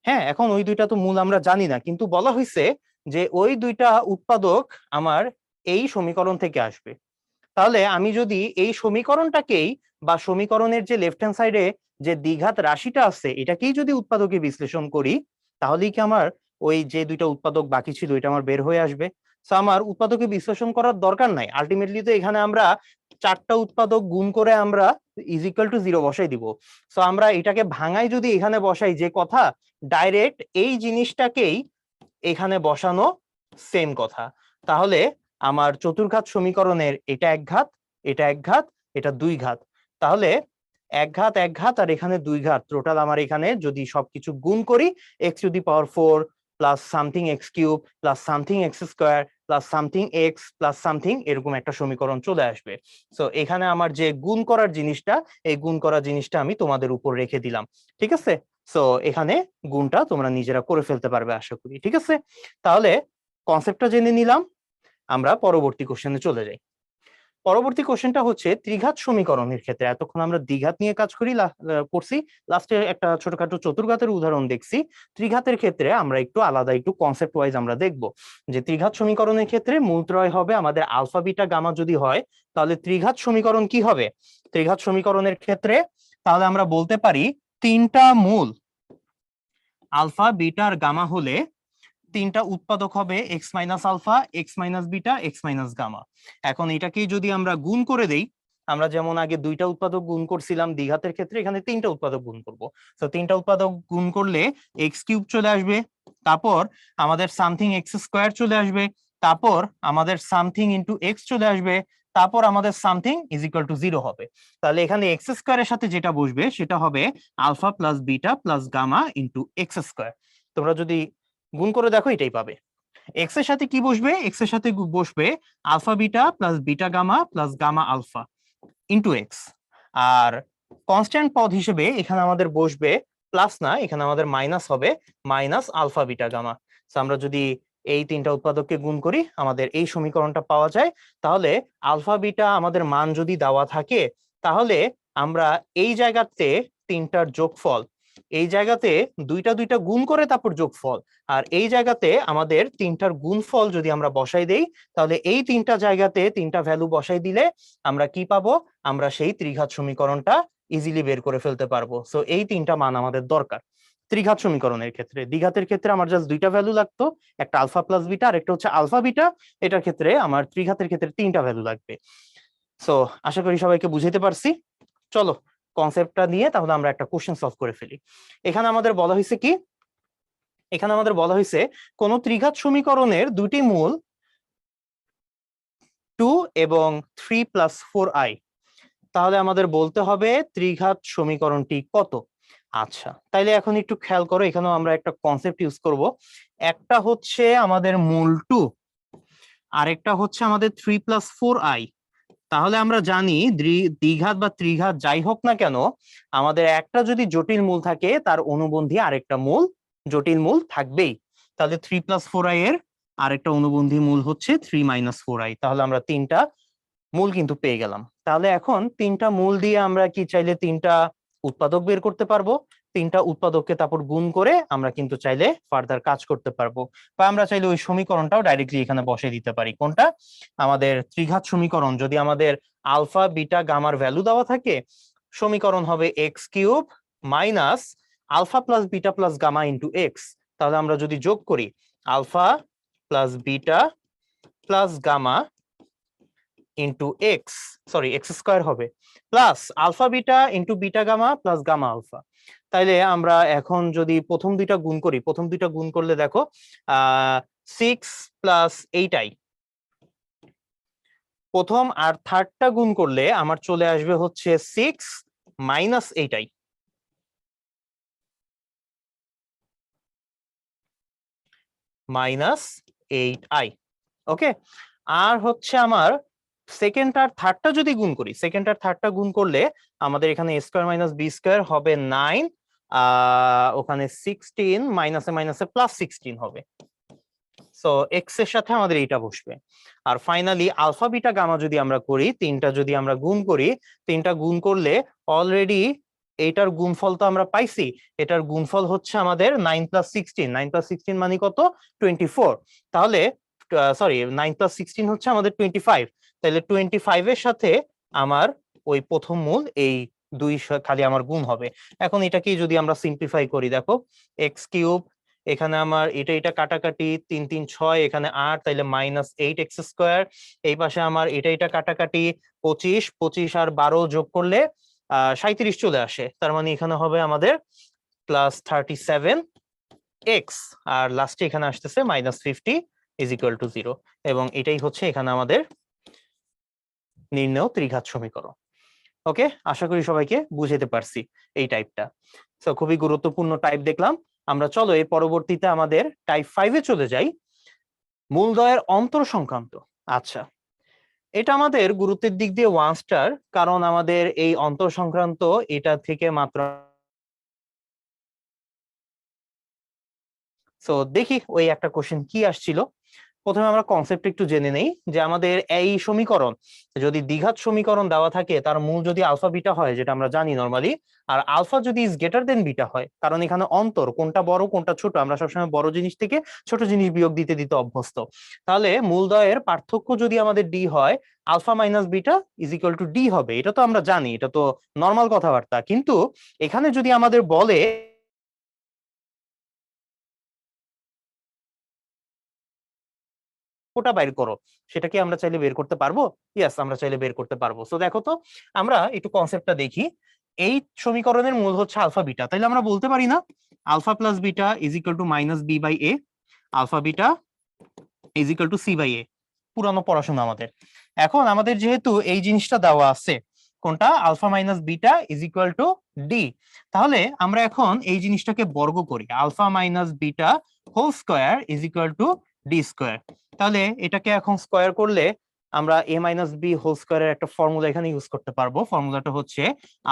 হ্যাঁ, এখন ওই দুইটা তো মূল আমরা জানি না, কিন্তু বলা হয়েছে যে ওই দুইটা উৎপাদক আমার এই সমীকরণ থেকে আসবে। তাহলে আমি যদি এই সমীকরণটাকেই বা সমীকরণের যে লেফট হ্যান্ড সাইডে যে দ্বিঘাত রাশিটা আছে এটাকেই যদি উৎপাদকে বিশ্লেষণ করি, তাহলেই কি আমার ওই যে দুইটা উৎপাদক বাকি ছিল এটা আমার বের হয়ে আসবে। সো আমার উৎপাদকে বিশ্লেষণ করার দরকার নাই। আলটিমেটলি তো এখানে আমরা চারটা উৎপাদক গুণ করে আমরা ইজ ইকুয়াল টু 0 বসাই দিব। সো আমরা এটাকে ভাঙাই যদি এখানে বসাই, যে কথা ডাইরেক্ট এই জিনিসটাকেই এখানে বসানো, সেম কথা। তাহলে আমার চতুর্ঘাত সমীকরণের এটা এক ঘাত, এটা এক ঘাত, এটা দুই ঘাত। তাহলে এক ঘাত এক ঘাত আর এখানে দুই ঘাত, টোটাল আমার এখানে যদি সবকিছু গুণ করি x⁴ plus something x³ plus something x² plus something x plus something, এরকম একটা সমীকরণ চলে আসবে। সো এখানে আমার যে গুণ করার জিনিসটা, এই গুণ করার জিনিসটা আমি তোমাদের উপর রেখে দিলাম। ঠিক আছে? সো এখানে গুণটা তোমরা নিজেরা করে ফেলতে পারবে আশা করি। ঠিক আছে, তাহলে কনসেপ্টটা জেনে নিলাম, আমরা পরবর্তী কোশ্চেনে চলে যাই। পরবর্তী কোশ্চেনটা হচ্ছে ত্রিঘাত সমীকরণের ক্ষেত্রে। এতক্ষণ আমরা দ্বিঘাত নিয়ে কাজ করছি, লাস্টে একটা ছোটখাটো চতুর্ঘাতের উদাহরণ দেখছি। ত্রিঘাতের ক্ষেত্রে আমরা একটু আলাদা, একটু কনসেপ্ট ওয়াইজ আমরা দেখব যে ত্রিঘাত সমীকরণের ক্ষেত্রে মূলত্রয় হবে আমাদের আলফা বিটা গামা যদি হয়, তাহলে ত্রিঘাত সমীকরণ কি হবে? ত্রিঘাত সমীকরণের ক্ষেত্রে তাহলে আমরা বলতে পারি তিনটা মূল আলফা বিটা আর গামা হলে তিনটা উৎপাদক হবে x minus alpha, x minus beta, x minus gamma. এখন এটাকেই যদি আমরা গুণ করে দেই, আমরা যেমন আগে দুইটা উৎপাদক গুণ করছিলাম দ্বিঘাতের ক্ষেত্রে, এখানে তিনটা উৎপাদক গুণ করব। তো তিনটা উৎপাদক গুণ করলে x³ চলে আসবে, তারপর আমাদের সামথিং x² চলে আসবে, তারপর আমাদের সামথিং ইন্টু এক্স চলে আসবে, তারপর আমাদের সামথিং ইজ ইকুয়াল টু 0 হবে। তাহলে এখানে x² এর সাথে যেটা বসবে সেটা হবে alpha plus beta plus gamma into x²। তোমরা যদি গুণ করে দেখো এটাই পাবে। এক্স এর সাথে কি বসবে? এক্স এর সাথে বসবে alpha beta plus beta gamma plus gamma alpha into X. আর কনস্ট্যান্ট পদ হিসেবে এখানে আমাদের বসবে প্লাস না, এখানে আমাদের মাইনাস হবে, মাইনাস আলফা বিটা গামা। আমরা যদি এই তিনটা উৎপাদককে গুণ করি আমাদের এই সমীকরণটা পাওয়া যায়। তাহলে আলফা বিটা আমাদের মান যদি দেওয়া থাকে, তাহলে আমরা এই জায়গাতে তিনটার যোগফল, এই জায়গাতে দুইটা দুইটা গুণ করে তারপর যোগফল, আর এই জায়গাতে আমাদের তিনটার গুণফল যদি আমরা বসাই দেই, তাহলে এই তিনটা জায়গাতে তিনটা ভ্যালু বসাই দিলে আমরা কি পাবো? আমরা সেই ত্রিঘাত সমীকরণটা ইজিলি বের করে ফেলতে পারবো। সো এই তিনটা মান আমাদের দরকার ত্রিঘাত সমীকরণের ক্ষেত্রে। দ্বিঘাতের ক্ষেত্রে আমার জাস্ট দুইটা ভ্যালু লাগতো, একটা আলফা প্লাস বিটা আর একটা হচ্ছে আলফা বিটা। এটার ক্ষেত্রে আমার ত্রিঘাতের ক্ষেত্রে তিনটা ভ্যালু লাগবে। সো আশা করি সবাইকে বুঝাইতে পারছি। চলো কনসেপ্টটা নিয়ে তাহলে আমরা একটা কোশ্চেন সলভ করে ফেলি। এখানে আমাদের বলা হয়েছে কি, এখানে আমাদের বলা হয়েছে কোন ত্রিঘাত সমীকরণের দুটি মূল 2 এবং 3 + 4i, তাহলে আমাদের বলতে হবে ত্রিঘাত সমীকরণটি কত। আচ্ছা, তাইলে এখন একটু খেয়াল করো, এখানেও আমরা একটা কনসেপ্ট ইউজ করব। একটা হচ্ছে আমাদের মূল 2, আরেকটা হচ্ছে আমাদের 3 + 4i। তাহলে আমরা জানি দ্বিঘাত বা ত্রিঘাত যাই হোক না কেন, আমাদের একটা যদি জটিল মূল থাকে তার অনুবন্ধী আরেকটা মূল জটিল মূল থাকবেই। তাহলে 3 + 4i এর আরেকটা অনুবন্ধী মূল হচ্ছে 3 - 4i। তাহলে আমরা তিনটা মূল কিন্তু পেয়ে গেলাম। তাহলে এখন তিনটা মূল দিয়ে আমরা কি চাইলে তিনটা উৎপাদক বের করতে পারবো। তিনটা উৎপাদককে তারপর গুণ করে আমরা কিন্তু চাইলে ফার্দার কাজ করতে পারবো, বা আমরা চাইলে ওই সমীকরণটাও ডাইরেক্টলি এখানে বসিয়ে দিতে পারি। কোনটা? আমাদের ত্রিঘাত সমীকরণ যদি আমাদের আলফা বিটা গামার ভ্যালু দেওয়া থাকে, সমীকরণ হবে x³ minus alpha plus beta plus gamma into x. তাহলে আমরা যদি যোগ করি alpha plus beta plus gamma into x, sorry x² হবে, plus alpha beta into beta gamma plus gamma alpha. তাইলে আমরা এখন যদি প্রথম দুইটা গুণ করি, প্রথম দুইটা গুণ করলে দেখো 6 + 8i, প্রথম আর থার্ডটা গুণ করলে আমার চলে আসবে হচ্ছে 6 - 8i, -8i। ওকে, আর হচ্ছে আমার সেকেন্ড আর থার্ডটা যদি গুণ করি, সেকেন্ড আর থার্ডটা গুণ করলে আমাদের এখানে a square minus b square হবে 9, ওখানে 16 মাইনাসে মাইনাসে প্লাস 16 হবে। সো এক্স এর সাথে আমাদের এইটা বসবে। আর ফাইনালি আলফা বিটা গামা যদি আমরা করি, তিনটা যদি আমরা গুণ করি, তিনটা গুণ করলে অলরেডি এইটার গুণফল তো আমরা পাইছি, এটার গুণফল হচ্ছে আমাদের 9 প্লাস 16, 9 প্লাস 16 মানে কত 24। তাহলে সরি 9 প্লাস 16 হচ্ছে আমাদের 25, তাহলে 25 এর সাথে আমার ওই প্রথম মূল এই দুই খালি আমার গুণ হবে। এখন এটাকে যদি আমরা সিম্পলিফাই করি, দেখো এক্স কিউব, এখানে আমার এটা কাটাকাটি 3 3 6, এখানে 8, তাইলে মাইনাস 8 এক্স স্কোয়ার। এই পাশে আমার এটা কাটাকাটি 25, 25 আর 12 যোগ করলে 37 চলে আসে, তার মানে এখানে হবে আমাদের প্লাস 37 এক্স, আর লাস্টে এখানে আসতেছে মাইনাস 50 ইজ ইকুয়াল টু 0। এবং এটাই হচ্ছে এখানে আমাদের নির্ণেয় ত্রিঘাত সমীকরণ। ওকে, আশা করি সবাইকে বুঝাতে পারছি এই টাইপটা। সো খুবই গুরুত্বপূর্ণ টাইপ দেখলাম আমরা। চলো এই পরবর্তীতে আমাদের টাইপ 5 এ চলে যাই, মূলদ্বয়ের অন্তর সংক্রান্ত। আচ্ছা, এটা আমাদের গুরুত্বের দিক দিয়ে 1 স্টার, কারণ আমাদের এই অন্তর সংক্রান্ত এটা থেকে মাত্র। সো দেখি ওই একটা কোশ্চেন কি আসছিল। প্রথমে আমরা কনসেপ্ট একটু জেনে নেই যে আমাদের এই সমীকরণ, যদি দ্বিঘাত সমীকরণ দেওয়া থাকে, তার মূল যদি আলফা বিটা হয়, যেটা আমরা জানি নরমালি, আর আলফা যদি ইজ গ্রেটার দেন বিটা হয়, কারণ এখানে অন্তর কোনটা বড় কোনটা ছোট, আমরা সবসময় বড় জিনিস থেকে ছোট জিনিস বিয়োগ দিতে দিতে অভ্যস্ত। তাহলে মূলদ্বয়ের পার্থক্য যদি আমাদের ডি হয়, alpha minus beta is equal to d হবে, এটা তো আমরা জানি, এটা তো নর্মাল কথাবার্তা। কিন্তু এখানে যদি আমাদের বলে কোটা বের করো, সেটা কি আমরা চাইলে বের করতে পারবো? ইয়েস, আমরা চাইলে বের করতে পারবো। সো দেখো তো, আমরা একটু কনসেপ্টটা দেখি। এই সমীকরণের মূল হচ্ছে আলফা বিটা, তাইলে আমরা বলতে পারি না alpha plus beta is equal to minus B by A, alpha beta is equal to C by A. পুরানো পড়াশোনা আমাদের। এখন আমাদের যেহেতু এই জিনিসটা দেওয়া আছে, কোনটা alpha minus beta is equal to d, তাহলে আমরা এখন এই জিনিসটাকে বর্গ করি, alpha minus beta whole square is equal to d square. তাহলে এটাকে এখন স্কোয়ার করলে আমরা এ মাইনাস বি হোল স্কোয়ারের একটা ফর্মুলা এখানে ইউজ করতে পারবো। ফর্মুলাটা হচ্ছে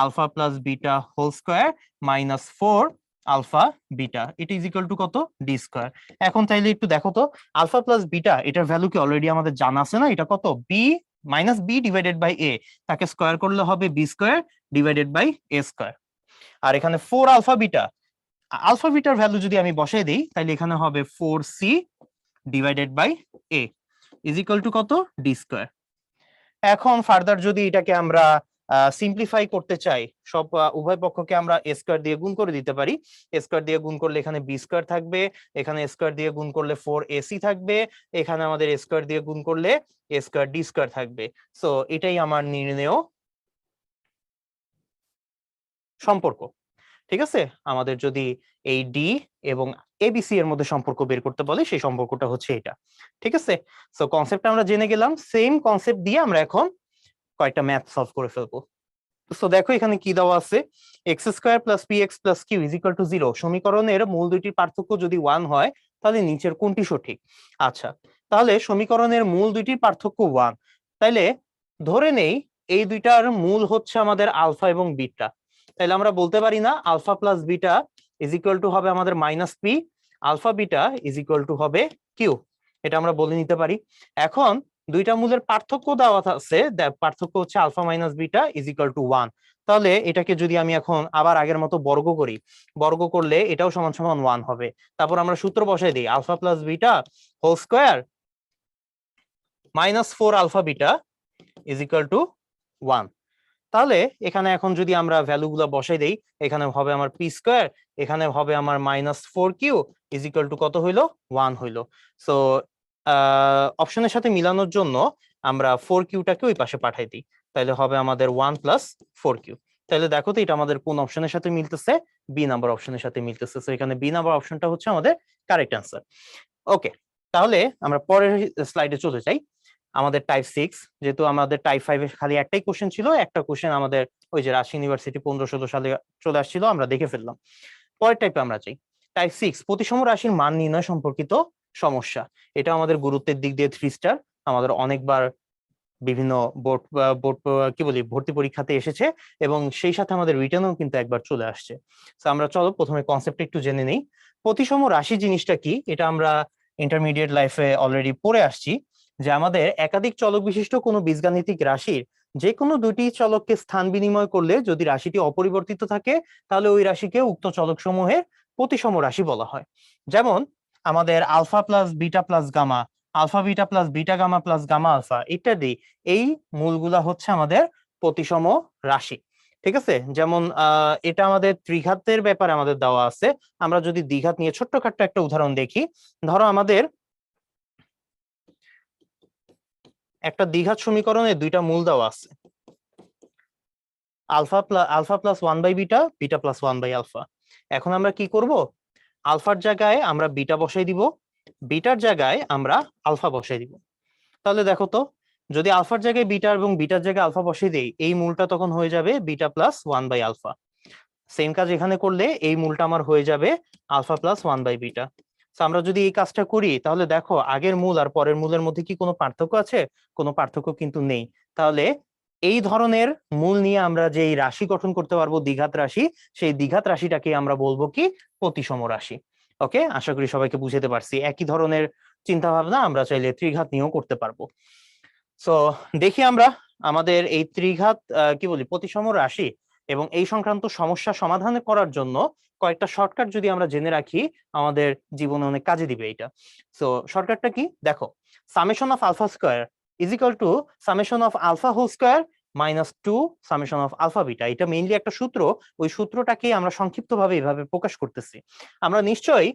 alpha plus beta whole square minus 4 alpha beta, এটা ইজ ইকুয়াল টু কত ডি স্কোয়ার। এখন তাইলে একটু দেখো তো, আলফা প্লাস বিটা এটার ভ্যালু কি অলরেডি আমাদের জানা আছে না? এটা কত, B minus B divided by A, তাকে স্কোয়ার করলে হবে B square divided by A square. আর এখানে 4 আলফা বিটা, আলফা বিটার ভ্যালু যদি আমি বসাই দিই, তাহলে এখানে হবে 4c divided by a is equal to কত ডি স্কোয়ার। এখন ফার্দার যদি এটাকে আমরা সিম্পলিফাই করতে চাই, সব উভয় পক্ষকে আমরা এ স্কোয়ার দিয়ে গুণ করে দিতে পারি। এ স্কোয়ার দিয়ে গুণ করলে এখানে বি স্কোয়ার থাকবে, এখানে এ স্কোয়ার দিয়ে গুণ করলে 4ac থাকবে, এখানে আমাদের এ স্কোয়ার দিয়ে গুণ করলে এ স্কোয়ার ডি স্কোয়ার থাকবে। সো এটাই আমার নির্ণেয় সম্পর্ক। ঠিক আছে, আমাদের যদি এই ডি এবং এবিসি এর মধ্যে সম্পর্ক বের করতে বলে, সেই সম্পর্কটা হচ্ছে এটা। ঠিক আছে, সো কনসেপ্ট আমরা জেনে গেলাম। সেম কনসেপ্ট দিয়ে আমরা এখন কয়েকটা ম্যাথ সলভ করে ফেলবো। সো দেখো এখানে কি দেওয়া আছে, x square plus p x plus q is equal to 0। সমীকরণের মূল দুইটির পার্থক্য যদি 1 হয়, তাহলে নিচের কোনটি সঠিক? আচ্ছা, তাহলে সমীকরণের মূল দুইটির পার্থক্য 1, তাইলে ধরে নেই এই দুইটার মূল হচ্ছে আমাদের আলফা এবং বিটা। তাহলে আমরা বলতে পারি না alpha plus beta is equal to হবে আমাদের minus p, alpha beta is equal to হবে কিউ, এটা আমরা বলে নিতে পারি। এখন দুইটা মূলের পার্থক্য দেওয়া আছে, পার্থক্য হচ্ছে alpha minus beta is equal to 1। তাহলে এটাকে যদি আমি এখন আবার আগের মতো বর্গ করি, বর্গ করলে এটাও সমান সমান 1 হবে। তারপর আমরা সূত্র বসাই দিই, alpha plus beta whole square minus 4 alpha beta is equal to 1। তাহলে এখানে এখন যদি আমরা ভ্যালু গুলো বসাই দেই, এখানে হবে আমার পি স্কোয়ার, এখানে হবে আমার minus 4q is equal to কত হইলো 1 হইলো। সো অপশনের সাথে মিলানোর জন্য আমরা 4qটাকে ওই পাশে পাঠাই দিই, তাহলে হবে আমাদের 1 প্লাস 4q। তাহলে দেখো তো এটা আমাদের কোন অপশনের সাথে মিলতেছে? বি নাম্বার অপশনের সাথে মিলতেছে। সো এখানে বি নাম্বার অপশনটা হচ্ছে আমাদের কারেক্ট অ্যান্সার। ওকে, তাহলে আমরা পরের স্লাইডে চলে যাই। আমাদের টাইপ 6, যেহেতু আমাদের টাইপ 5 এ খালি একটাই কোশ্চেন ছিল, একটা কোশ্চেন আমাদের ওই যে রাজশাহী ইউনিভার্সিটি 15-16 সালে চলে আসছিল, আমরা দেখে ফেললাম। পরের টাইপে আমরা যাই, টাইপ 6 প্রতিসম রাশির মান নির্ণয় সম্পর্কিত সমস্যা। এটা আমাদের গুরুত্বের দিক দিয়ে 3 স্টার, আমাদের অনেকবার বিভিন্ন বোর্ড বোর্ড কি বলি ভর্তি পরীক্ষাতে এসেছে এবং সেই সাথে আমাদের রিটার্নও কিন্তু একবার চলে আসছে। তো আমরা চলো প্রথমে কনসেপ্টটা একটু জেনে নেই। প্রতিসম রাশি জিনিসটা কি, এটা আমরা ইন্টারমিডিয়েট লাইফে অলরেডি পড়ে আসছি, যে আমাদের একাধিক চলক বিশিষ্ট কোনো বীজগাণিতিক রাশির যে কোনো দুটি চলককে স্থান বিনিময় করলে যদি রাশিটি অপরিবর্তিত থাকে তাহলে ওই রাশিকে উক্ত চলক সমূহের প্রতিসম রাশি বলা হয়। যেমন আমাদের alpha plus beta plus gamma, alpha beta plus beta gamma plus gamma alpha ইত্যাদি, এই মূলগুলা হচ্ছে আমাদের প্রতিসম রাশি। ঠিক আছে, যেমন এটা আমাদের ত্রিঘাতের ব্যাপারে আমাদের দেওয়া আছে। আমরা যদি দ্বিঘাত নিয়ে ছোট্টখাট্ট একটা উদাহরণ দেখি, ধরো আমাদের একটা দ্বিঘাত সমীকরণে দুইটা মূল দেওয়া আছে, alpha plus one by beta, beta plus one by alpha. এখন আমরা কি করব, আলফার জায়গায় আমরা বিটা বসাই দিব, বিটার জায়গায় আমরা আলফা বসাই দিব। তাহলে দেখো তো, যদি আলফার জায়গায় বিটা এবং বিটার জায়গায় আলফা বসিয়ে দেই, এই মূলটা তখন হয়ে যাবে beta plus one by alpha. Same কাজ এখানে করলে এই মূলটা আমার হয়ে যাবে alpha plus one by beta. আমরা যদি এই কাজটা করি তাহলে দেখো আগের মূল আর পরের মূলের মধ্যে কি কোনো পার্থক্য আছে? কোনো পার্থক্য কিন্তু নেই। তাহলে এই ধরনের মূল নিয়ে আমরা যে রাশি গঠন করতে পারবো দ্বিঘাত রাশি, সেই দ্বিঘাত রাশিটাকে আমরা বলবো কি প্রতিসম রাশি। ওকে, আশা করি সবাইকে বুঝাতে পারছি। একই ধরনের চিন্তা ভাবনা আমরা চাইলে ত্রিঘাত নিয়েও করতে পারবো। সো দেখি আমরা আমাদের এই ত্রিঘাত কি বলি প্রতিসম রাশি এবং এই সংক্রান্ত সমস্যা সমাধান করার জন্য কয়েকটা শর্টকাট যদি আমরা জেনে রাখি, আমাদের জীবনে অনেক কাজে দিবে এটা। সো শর্টকাটটা কি দেখো, summation of alpha square is equal to summation of alpha whole square minus two summation of alpha beta. এটা মেইনলি একটা সূত্র, ওই সূত্রটাকে আমরা সংক্ষিপ্ত ভাবে এইভাবে প্রকাশ করতেছি। আমরা নিশ্চয়ই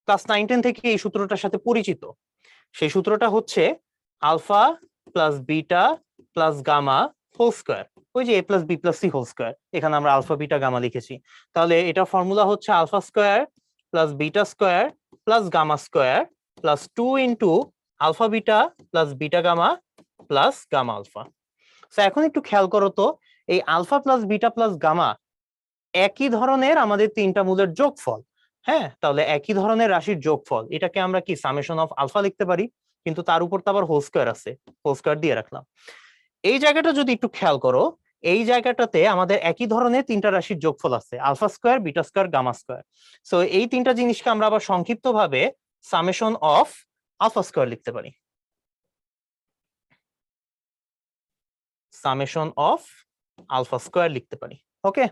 ক্লাস 9-10 থেকে এই সূত্রটার সাথে পরিচিত। সেই সূত্রটা হচ্ছে alpha plus beta plus gamma whole square, ওই যে A plus B plus C whole square, এখানে আমরা আলফা বিটা গামা লিখেছি। তাহলে এটা ফর্মুলা হচ্ছে alpha square plus beta square plus gamma square plus 2 into alpha beta plus beta gamma plus gamma alpha. এখন একটু খেয়াল করো তো, এই alpha plus beta plus gamma একই ধরনের আমাদের তিনটা মূলের যোগফল। হ্যাঁ, তাহলে একই ধরনের রাশির যোগফল, এটাকে আমরা কি সামেশন অফ আলফা লিখতে পারি, কিন্তু তার উপর তো আবার হোল স্কোয়ার আছে, হোল স্কোয়ার দিয়ে রাখলাম। এই জায়গাটা যদি একটু খেয়াল করো, এই জায়গাটাতে আমাদের একই ধরনের তিনটা রাশির যোগফল আছে, alpha square beta square gamma square. So এই তিনটা জিনিসকে আমরা আবার সংক্ষিপ্ত ভাবে সামেশন অফ আলফা স্কোয়ার লিখতে পারি, সামেশন অফ আলফা স্কোয়ার লিখতে পারি। ওকে,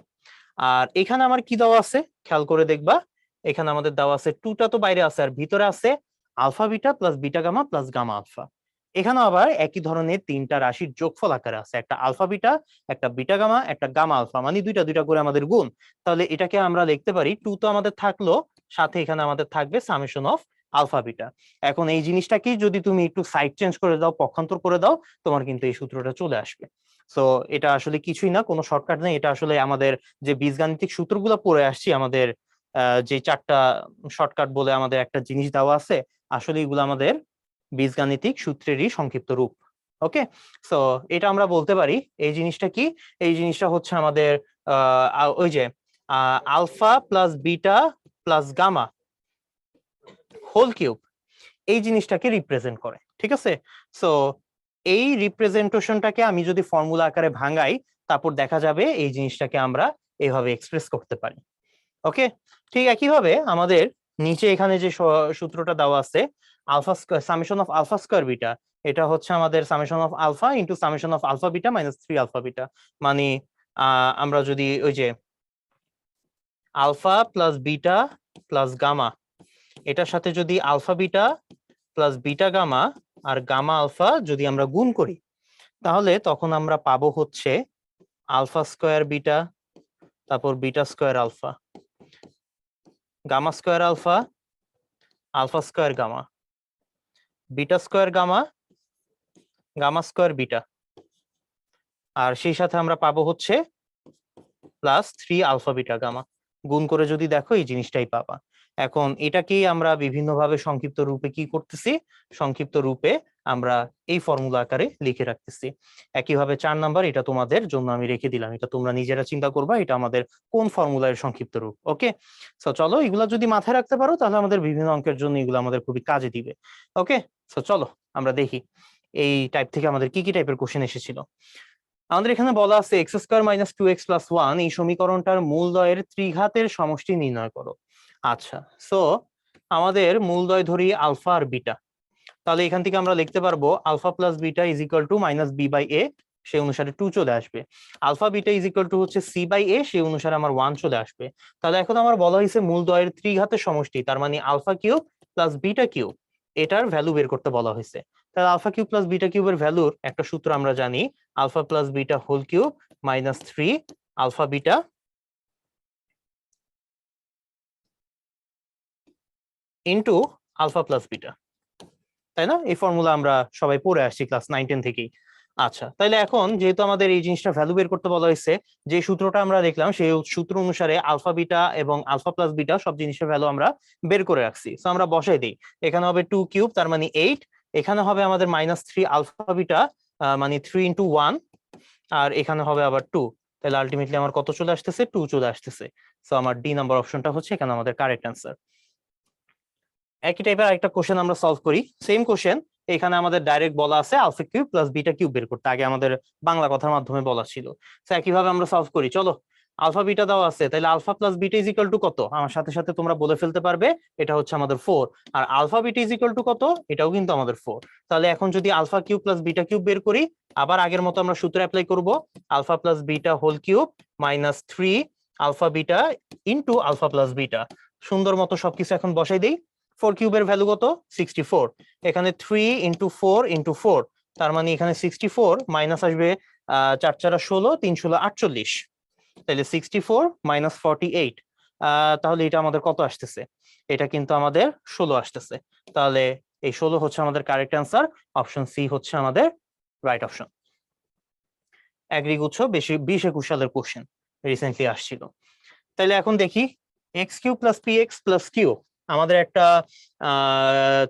আর এখানে আমার কি দেওয়া আছে খেয়াল করে দেখবা, এখানে আমাদের দেওয়া আছে টুটা তো বাইরে আছে আর ভিতরে আছে alpha beta plus beta gamma plus gamma alpha. এখানে আবার একই ধরনের তিনটা রাশির যোগফল আকারে আছে, একটা আলফা বিটা, একটা বিটা গামা, একটা গামা আলফা, মানে দুইটা দুইটা করে আমাদের গুণ। তাহলে এটাকে আমরা লিখতে পারি, টু তো আমাদের থাকলো, সাথে এখানে আমাদের থাকবে সামেশন অফ আলফা বিটা। এখন এই জিনিসটাকে যদি তুমি একটু সাইড চেঞ্জ করে দাও, পক্ষান্তর করে দাও, তোমার কিন্তু এই সূত্রটা চলে আসবে। সো এটা আসলে কিছুই না, কোনো শর্টকাট নেই, এটা আসলে আমাদের যে বীজগাণিতিক সূত্রগুলো পড়ে আসছি, আমাদের যে চারটা শর্টকাট বলে আমাদের একটা জিনিস দেওয়া আছে, আসলে এগুলো আমাদের বীজগাণিতিক সূত্রেরই সংক্ষিপ্ত রূপ। ওকে, সো এটা আমরা বলতে পারি এই জিনিসটা কি, এই জিনিসটা হচ্ছে আমাদের ওই যে alpha plus beta plus gamma whole cube, এই জিনিসটাকে রিপ্রেজেন্ট করে। ঠিক আছে, সো এই রিপ্রেজেন্টেশনটাকে আমি যদি ফর্মুলা আকারে ভাঙাই, তারপর দেখা যাবে এই জিনিসটাকে আমরা এইভাবে এক্সপ্রেস করতে পারি। ওকে, ঠিক একইভাবে আমাদের নিচে এখানে যে সূত্রটা দেওয়া আছে alpha square summation of alpha square beta, এটা হচ্ছে আমাদের summation of alpha into summation of alpha beta minus 3 alpha beta. মানে আমরা যদি ওই যে alpha plus beta plus gamma, এটার সাথে যদি alpha beta plus beta gamma আর গামা আলফা যদি আমরা গুণ করি, তাহলে তখন আমরা পাবো হচ্ছে আলফা স্কয়ার বিটা, তারপর beta square alpha, gamma square alpha, alpha square gamma, beta square gamma, gamma square beta, আর সেই সাথে আমরা পাবো হচ্ছে প্লাস 3 আলফা বিটা গামা। গুণ করে যদি দেখো এই জিনিসটাই পাবা। এখন এটাকেই আমরা বিভিন্নভাবে সংক্ষিপ্ত রূপে কি করতেছি, সংক্ষিপ্ত রূপে আমরা এই ফর্মুলা আকারে লিখে রাখতেছি। একইভাবে 4 নাম্বার, এটা তোমাদের জন্য আমি রেখে দিলাম, এটা তোমরা নিজেরা চিন্তা করবা এটা আমাদের কোন ফর্মুলার সংক্ষিপ্ত রূপ। ওকে, সো চলো এগুলা যদি মাথায় রাখতে পারো তাহলে আমাদের বিভিন্ন অঙ্কের জন্য এগুলো আমাদের খুবই কাজে দিবে। ওকে, সো চলো আমরা দেখি এই টাইপ থেকে আমাদের কি কি টাইপের কোশ্চেন এসেছিল। আমাদের এখানে বলা আছে x square minus 2x plus 1 এই সমীকরণটার মূলদ্বয়ের ত্রিঘাতের সমষ্টি নির্ণয় করো। আচ্ছা, সো আমাদের মূলদ্বয় ধরি আলফা আর বিটা, তাহলে এখান থেকে আমরা লিখতে পারবো alpha plus beta is equal to minus B by A, সেই অনুসারে 2 চলে আসবে। Alpha beta is equal to হচ্ছে সি বাই এ, সেই অনুসারে আমার 1 চলে আসবে। তাহলে এখন আমার বলা হয়েছে মূলদ্বয়ের ত্রিঘাতের সমষ্টি, তার মানে alpha cube plus beta cube, এটার ভ্যালু বের করতে বলা হয়েছে। তাহলে আলফা কিউব প্লাস বিটা কিউবের ভ্যালুর একটা সূত্র আমরা জানি, alpha plus beta whole cube minus 3 alpha beta into alpha plus beta, তাই না? এই ফর্মুলা আমরা সবাই পড়ে আসছি ক্লাস 9-10 থেকেই। আচ্ছা, তাহলে এখন যেহেতু আমাদের এই জিনিসটা ভ্যালু বের করতে বলা হয়েছে, যে সূত্রটা আমরা দেখলাম সেই সূত্র অনুসারে আলফা বিটা এবং আলফা প্লাস বিটা সব জিনিসের ভ্যালু আমরা বের করে রাখছি। তো আমরা বসাই দিই, এখানে হবে 2 কিউব তার মানে 8, এখানে হবে আমাদের মাইনাস 3 আলফা বিটা মানে 3 ইন্টু 1, আর এখানে হবে আবার 2, তাহলে আলটিমেটলি আমার কত চলে আসতেছে? 2 চলে আসতেছে। সো আমার ডি নাম্বার অপশনটা হচ্ছে এখানে আমাদের কারেক্ট অ্যান্সার। একই টাইপের আরেকটা কোশ্চেন আমরা সলভ করি, সেম কোশ্চেন, এখানে আমাদের ডাইরেক্ট বলা আছে alpha cube plus beta cube বের করতে, আগে আমাদের বাংলা কথার মাধ্যমে বলা ছিল। তো একইভাবে আমরা সলভ করি, চলো। আলফা বিটা দেওয়া আছে, তাহলে alpha plus beta is equal to কত? আমার সাথে সাথে তোমরা বলে ফেলতে পারবে, এটা হচ্ছে আমাদের 4। আর alpha beta is equal to কত? এটাও কিন্তু আমাদের 4। তাহলে এখন যদি alpha cube plus beta cube বের করি, আবার আগের মতো আমরা সূত্র অ্যাপ্লাই করব, alpha plus beta whole cube minus 3 alpha beta into alpha plus beta. সুন্দর মতো সবকিছু এখন বসাই দেই। 4 কিউবের ভ্যালু কত? 64। এখানে 3 ইন্টু 4 ইন্টু 4, তার মানে এখানে 64 মাইনাস আসবে 4 4 16, 3 16 48, তাহলে 64 মাইনাস 48, তাহলে এটা আমাদের কত আসতেছে? এটা কিন্তু আমাদের 16 আসতেছে। তাহলে এই 16 হচ্ছে আমাদের কারেক্ট অ্যান্সার, অপশন সি হচ্ছে আমাদের রাইট অপশন। এগ্রিগুচ্ছ 20-21 সালের কোশ্চেন রিসেন্টলি আসছিল। তাহলে এখন দেখি x cube plus p x plus q, আমাদের একটা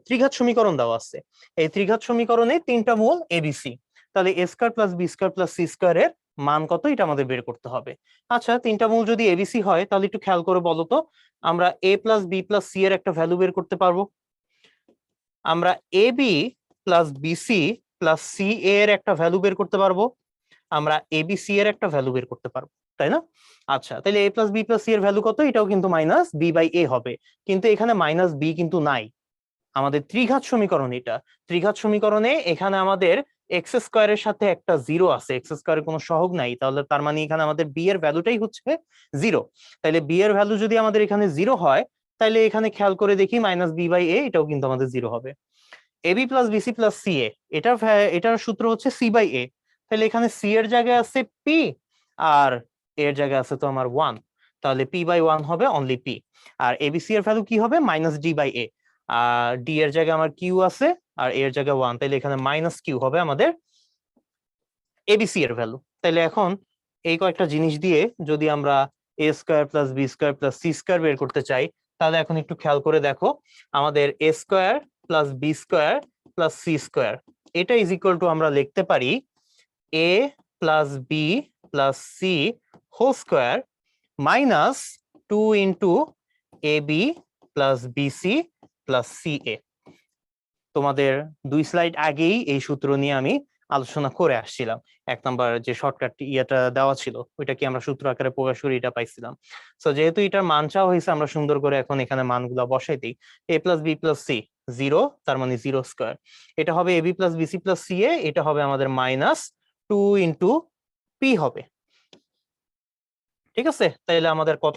ত্রিঘাত সমীকরণ দেওয়া আছে। এই ত্রিঘাত সমীকরণে 3টা মূল এবিসি, তাহলে A square plus B square plus C স্কয়ারের মান কত এটা আমাদের বের করতে হবে। আচ্ছা, 3টা মূল যদি এবিসি হয় তাহলে একটু খেয়াল করে বলো তো, আমরা A plus B plus C এর একটা ভ্যালু বের করতে পারবো, আমরা A B plus BC plus C এর একটা ভ্যালু বের করতে পারবো, আমরা এবিসি এর একটা ভ্যালু বের করতে পারবো, তাই না? আচ্ছা, তাহলে এ প্লাস বি প্লাস সি এর ভ্যালু কত? এটাও কিন্তু মাইনাস বি বাই এ হবে, কিন্তু এখানে মাইনাস বি কিন্তু নাই, আমাদের ত্রিঘাত সমীকরণ এটা। ত্রিঘাত সমীকরণে এখানে আমাদের এক্স স্কোয়ারের সাথে একটা জিরো আছে, এক্স স্কোয়ারের কোনো সহগ নাই, তাহলে তার মানে এখানে আমাদের বি এর ভ্যালুটাই হচ্ছে জিরো। তাহলে বি এর ভ্যালু যদি আমাদের এখানে জিরো হয়, তাহলে এখানে খেয়াল করে দেখি মাইনাস বি বাই এ, এটাও কিন্তু আমাদের জিরো হবে। AB plus BC plus C A, এটার সূত্র হচ্ছে সি বাই এ, তাহলে এখানে সি এর জায়গায় আছে পি, আর এর জায়গায় আছে তো আমার 1, তাহলে পি বাই 1 হবে অনলি পি। আর এবিসি এর ভ্যালু কি হবে? মাইনাস ডি বাই এ, আর ডি এর জায়গায় আমার কিউ আছে আর এর জায়গায় 1, তাহলে এখানে মাইনাস কিউ হবে আমাদের এবিসি এর ভ্যালু। তাহলে এখন এই কয়েকটা জিনিস দিয়ে যদি আমরা A square plus B square plus C square বের করতে চাই, তাহলে এখন একটু খেয়াল করে দেখো, আমাদের a square plus B square plus C square, এটা ইজ ইকুয়াল টু আমরা লিখতে পারি a plus B plus C whole square minus 2 into a B plus BC plus C a. তোমাদের 2 স্লাইড আগেই এই সূত্র নিয়ে আমি আলোচনা করে আসছিলাম, 1 নাম্বার যে শর্টকাট ইয়েটা দেওয়া ছিল ওইটা কি আমরা সূত্র আকারে প্রকাশ করে এটা পাইছিলাম। তো যেহেতু এটার মান চাওয়া হয়েছে, আমরা সুন্দর করে এখন এখানে মানগুলো বসাই দিই। A plus B plus c 0, তার মানে 0 স্কোয়ার, এটা হবে AB plus BC plus C a, এটা হবে আমাদের মাইনাস 2 ইন্টু পি হবে। ঠিক আছে, তাহলে আমাদের কত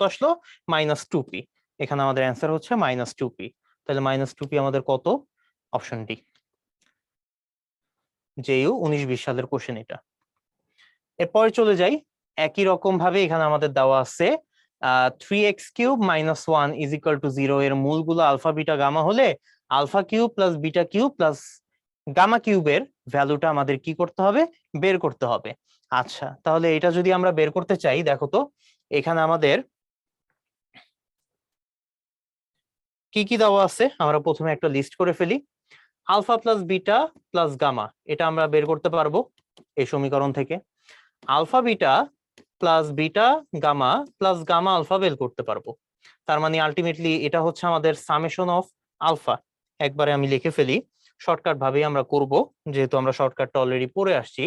আসলো? Minus 2p। এখানে আমাদের অ্যান্সার হচ্ছে মাইনাস 2p। তাহলে মাইনাস 2p আমাদের কত? অপশন ডি, জেইউ 19-20 সালের কোশ্চেন এটা। এরপরে চলে যাই, একই রকম ভাবে এখানে আমাদের দেওয়া আছে 3x³ - 1 = 0 এর মূলগুলো আলফা বিটা গামা হলে alpha cube plus beta cube plus gamma কিউবের ভ্যালুটা আমাদের কি করতে হবে? বের করতে হবে। আচ্ছা, তাহলে এটা যদি আমরা বের করতে চাই, দেখো তো এখানে আমাদের কি কি দেওয়া আছে, আমরা প্রথমে একটা লিস্ট করে ফেলি। Alpha plus beta plus gamma, এটা আমরা বের করতে পারবো এই সমীকরণ থেকে। Alpha beta plus beta gamma plus gamma alpha বের করতে পারবো। তার মানে আলটিমেটলি এটা হচ্ছে আমাদের সামেশন অফ আলফা। একবারে আমি লিখে ফেলি, শর্টকাট ভাবেই আমরা করব, যেহেতু আমরা শর্টকাটটা অলরেডি পড়ে আসছি।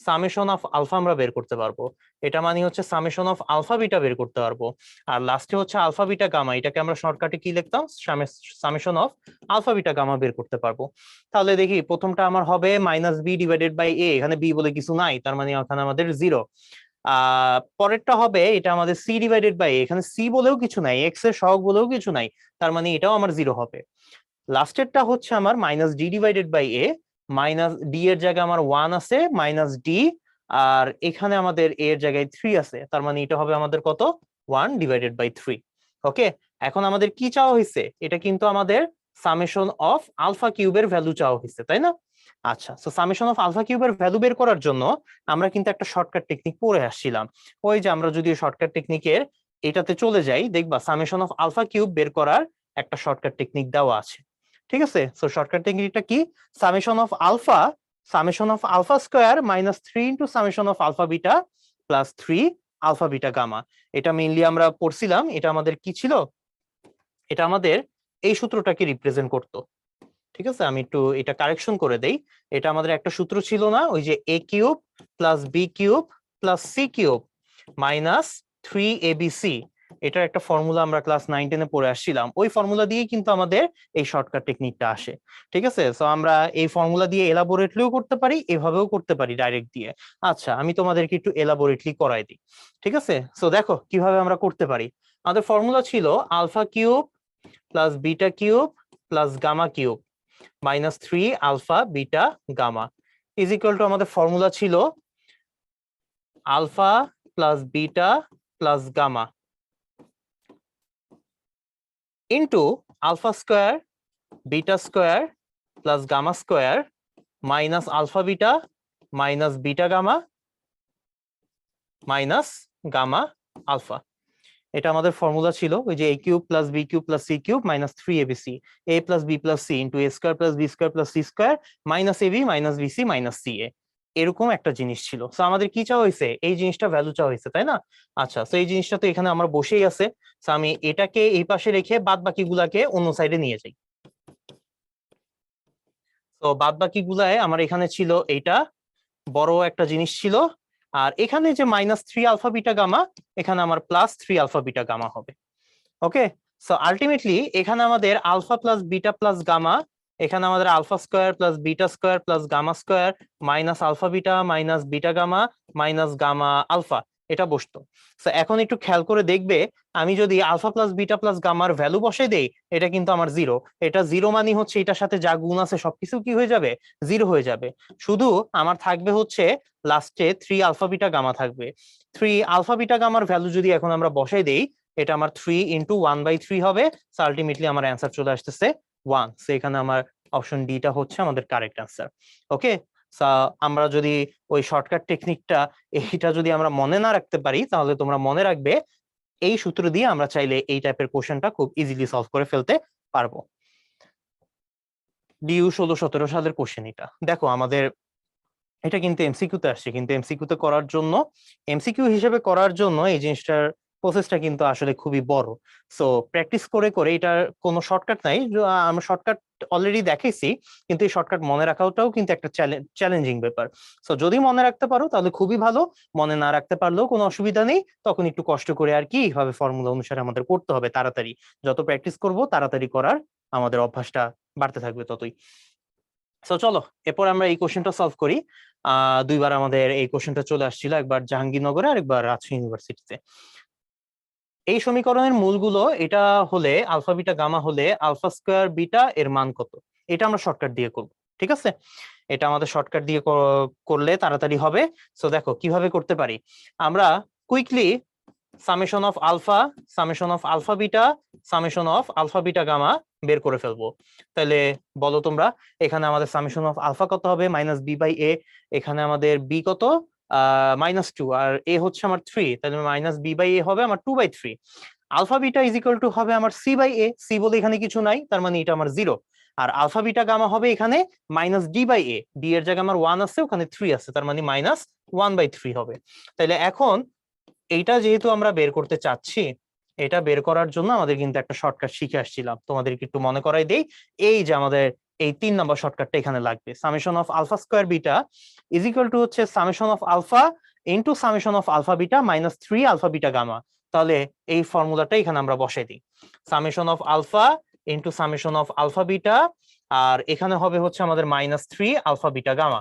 সামেশন অফ আলফা আমরা বের করতে পারবো, এটা মানে হচ্ছে সামেশন অফ আলফা বিটা বের করতে পারবো। আর লাস্টে হচ্ছে আলফা বিটা গামা, এটাকে আমরা শর্টকাটে কি লিখতাম, summation of alpha beta gamma বের করতে পারবো। তাহলে দেখি প্রথমটা আমার হবে minus B divided by a, এখানে বি বলে কিছু নাই, তার মানে এখানে আমাদের 0। পরেরটা হবে এটা আমাদের সি ডিভাইডেড বাই, এখানে সি বলেও কিছু নাই, এক্স এর সহগ বলেও কিছু নাই, তার মানে এটাও আমার 0 হবে। লাস্টেরটা হচ্ছে আমার minus d divided by a, minus d এর জায়গায় আমার 1 আছে, মাইনাস ডি, আর এখানে আমাদের এ এর জায়গায় 3 আছে, তার মানে এটা হবে আমাদের কত, 1 ডিভাইডেড বাই 3। ওকে, এখন আমাদের কি চাওয়া হয়েছে, এটা কিন্তু আমাদের সামেশন অফ আলফা কিউবের ভ্যালু চাওয়া হয়েছে, তাই না? আচ্ছা, সো সামেশন অফ আলফা কিউবের ভ্যালু বের করার জন্য আমরা কিন্তু একটা শর্টকাট টেকনিক পড়ে আসছিলাম। ওই যে আমরা যদি শর্টকাট টেকনিকের এটাতে চলে যাই, দেখবা সামেশন অফ আলফা কিউব বের করার একটা শর্টকাট টেকনিক দেওয়া আছে। ঠিক আছে, সো শর্টকাট টেকনিকটা কি, summation of alpha square minus 3 into summation of alpha beta plus 3 alpha beta gamma. এটা মেইনলি আমরা পড়ছিলাম, এটা আমাদের কি ছিল, এটা আমাদের এই সূত্রটাকে রিপ্রেজেন্ট করতো। ঠিক আছে, আমি একটু এটা কারেকশন করে দেই। এটা আমাদের একটা সূত্র ছিল না, ওই যে a cube plus b cube plus c cube minus 3abc, এটার একটা ফর্মুলা আমরা ক্লাস 9-10-এ পড়ে আসছিলাম। ওই ফর্মুলা দিয়েই কিন্তু আমাদের এই শর্টকাট টেকনিকটা আসে। ঠিক আছে, সো আমরা এই ফর্মুলা দিয়ে এলাবোরেটলিও করতে পারি, এভাবেও করতে পারি ডাইরেক্ট দিয়ে। আচ্ছা, আমি তোমাদেরকে একটু এলাবোরেটলি করাই দিই। ঠিক আছে, সো দেখো কিভাবে আমরা করতে পারি। আমাদের ফর্মুলা ছিল alpha cube plus beta cube plus gamma cube minus 3 alpha beta gamma is equal to, আমাদের ফর্মুলা ছিল alpha plus beta plus gamma into alpha square beta square plus gamma square minus alpha beta minus beta gamma minus gamma alpha. এটা আমাদের formula ছিল, ওই যে a cube plus b cube plus c cube minus 3abc, a plus B plus c into a square plus B square plus C square minus ab minus bc minus c a, এরকম একটা জিনিস ছিল। তো আমাদের কি চাওয়া হয়েছে, এই জিনিসটা ভ্যালু চাওয়া হয়েছে, তাই না? আচ্ছা, তো এই জিনিসটা তো এখানে আমার বসেই আছে, তো আমি এটাকে এই পাশে রেখে বাদ বাকি গুলাকে অন্য সাইডে নিয়ে যাই। তো বাদ বাকি গুলায় আমার এখানে ছিল এইটা বড় একটা জিনিস ছিল, আর এখানে যে মাইনাস 3 আলফা বিটা গামা, এখানে আমার প্লাস 3 আলফা বিটা গামা হবে। ওকে, সো আলটিমেটলি এখানে আমাদের alpha plus beta plus gamma, এখানে আমাদের alpha square plus beta square plus gamma square minus alpha beta minus beta gamma minus gamma alpha, এটা বসতো। So এখন একটু খেয়াল করে দেখবে, আমি যদি আলফা প্লাস বিটা প্লাস গামার ভ্যালু বসাই দেই, এটা কিন্তু আমার 0। এটা 0 মানে হচ্ছে এটার সাথে যা গুণ আছে সবকিছু কি হয়ে যাবে, 0 হয়ে যাবে। শুধু আমার থাকবে হচ্ছে লাস্টে 3 আলফা বিটা গামা থাকবে। 3 আলফা বিটা গামার ভ্যালু যদি এখন আমরা বসাই দেই, এটা আমার 3 ইন্টু 1/3 হবে। সো আলটিমেটলি আমার অ্যান্সার চলে আসতেছে 1। সো এখানে আমার অপশন ডি টা হচ্ছে আমাদের কারেক্ট অ্যান্সার। ওকে, সো আমরা যদি ওই শর্টকাট টেকনিকটা এইটা যদি আমরা মনে না রাখতে পারি, তাহলে তোমরা মনে রাখবে এই সূত্র দিয়ে আমরা চাইলে এই টাইপের কোশ্চেনটা খুব ইজিলি সলভ করে ফেলতে পারবো। ডিইউ 16-17 সালের কোশ্চেন এটা, দেখো আমাদের এটা কিন্তু এমসিকিউ তে আসছে, কিন্তু এমসিকিউ তে করার জন্য, এমসিকিউ হিসেবে করার জন্য এই জিনিসটার প্রসেসটা কিন্তু আসলে খুবই বড়। সো প্র্যাকটিস করে করে এটার কোনো শর্টকাট নাই, আমরা শর্টকাট অলরেডি দেখাইছি, কিন্তু এই শর্টকাট মনে রাখাটাও কিন্তু একটা চ্যালেঞ্জিং ব্যাপার। সো যদি মনে রাখতে পারো তাহলে খুবই ভালো, মনে না রাখতে পারলেও কোনো অসুবিধা নেই, তখন একটু কষ্ট করে আর কি এইভাবে ফর্মুলা অনুসারে আমাদের করতে হবে তাড়াতাড়ি। যত প্র্যাকটিস করব তাড়াতাড়ি করার আমাদের অভ্যাসটা বাড়তে থাকবে ততই। সো চলো এরপর আমরা এই কোশ্চেনটা সলভ করি। দুইবার আমাদের এই কোশ্চেনটা চলে আসছিল, একবার জাহাঙ্গীরনগরে আর একবার রাজশাহী ইউনিভার্সিটিতে। এই সমীকরণের মূলগুলো এটা হলে আলফা বিটা গামা হলে আলফা স্কোয়ার বিটা এর মান কত, এটা আমরা শর্টকাট দিয়ে করব। ঠিক আছে, এটা আমাদের শর্টকাট দিয়ে করলে তাড়াতাড়ি হবে। সো দেখো কিভাবে করতে পারি, আমরা quickly summation of alpha, summation of alpha beta, summation of alpha beta gamma বের করে ফেলবো। তাহলে বলো তোমরা, এখানে আমাদের সামেশন অফ আলফা কত হবে, মাইনাস বি বাই এ, এখানে আমাদের বি কত, -2, আর এ হচ্ছে আমার 3, তাহলে মাইনাস বি বাই এ হবে আমার 2/3। Alpha beta is equal to হবে আমার সি বাই এ, সি বলে এখানে কিছু নাই, তার মানে এটা আমার 0। আর আলফা বিটা গামা হবে এখানে minus D by A, D এর জায়গায় আমার 1 আছে, ওখানে 3 আছে, তার মানে মাইনাস 1/3 হবে। তাহলে এখন এইটা যেহেতু আমরা বের করতে চাচ্ছি, এটা বের করার জন্য আমাদের কিন্তু একটা শর্টকাট শিখে আসছিলাম, তোমাদেরকে একটু মনে করাই দেই। এই যে আমাদের এই 3 নম্বর শর্টকাটটা এখানে লাগবে, summation of alpha square beta is equal to হচ্ছে summation of alpha into summation of alpha beta minus 3 alpha beta gamma. তাহলে এই ফর্মুলাটা এখানে আমরা বসাই দিই, summation of alpha into summation of alpha beta, আর এখানে হবে হচ্ছে আমাদের মাইনাস 3 আলফা বিটা গামা।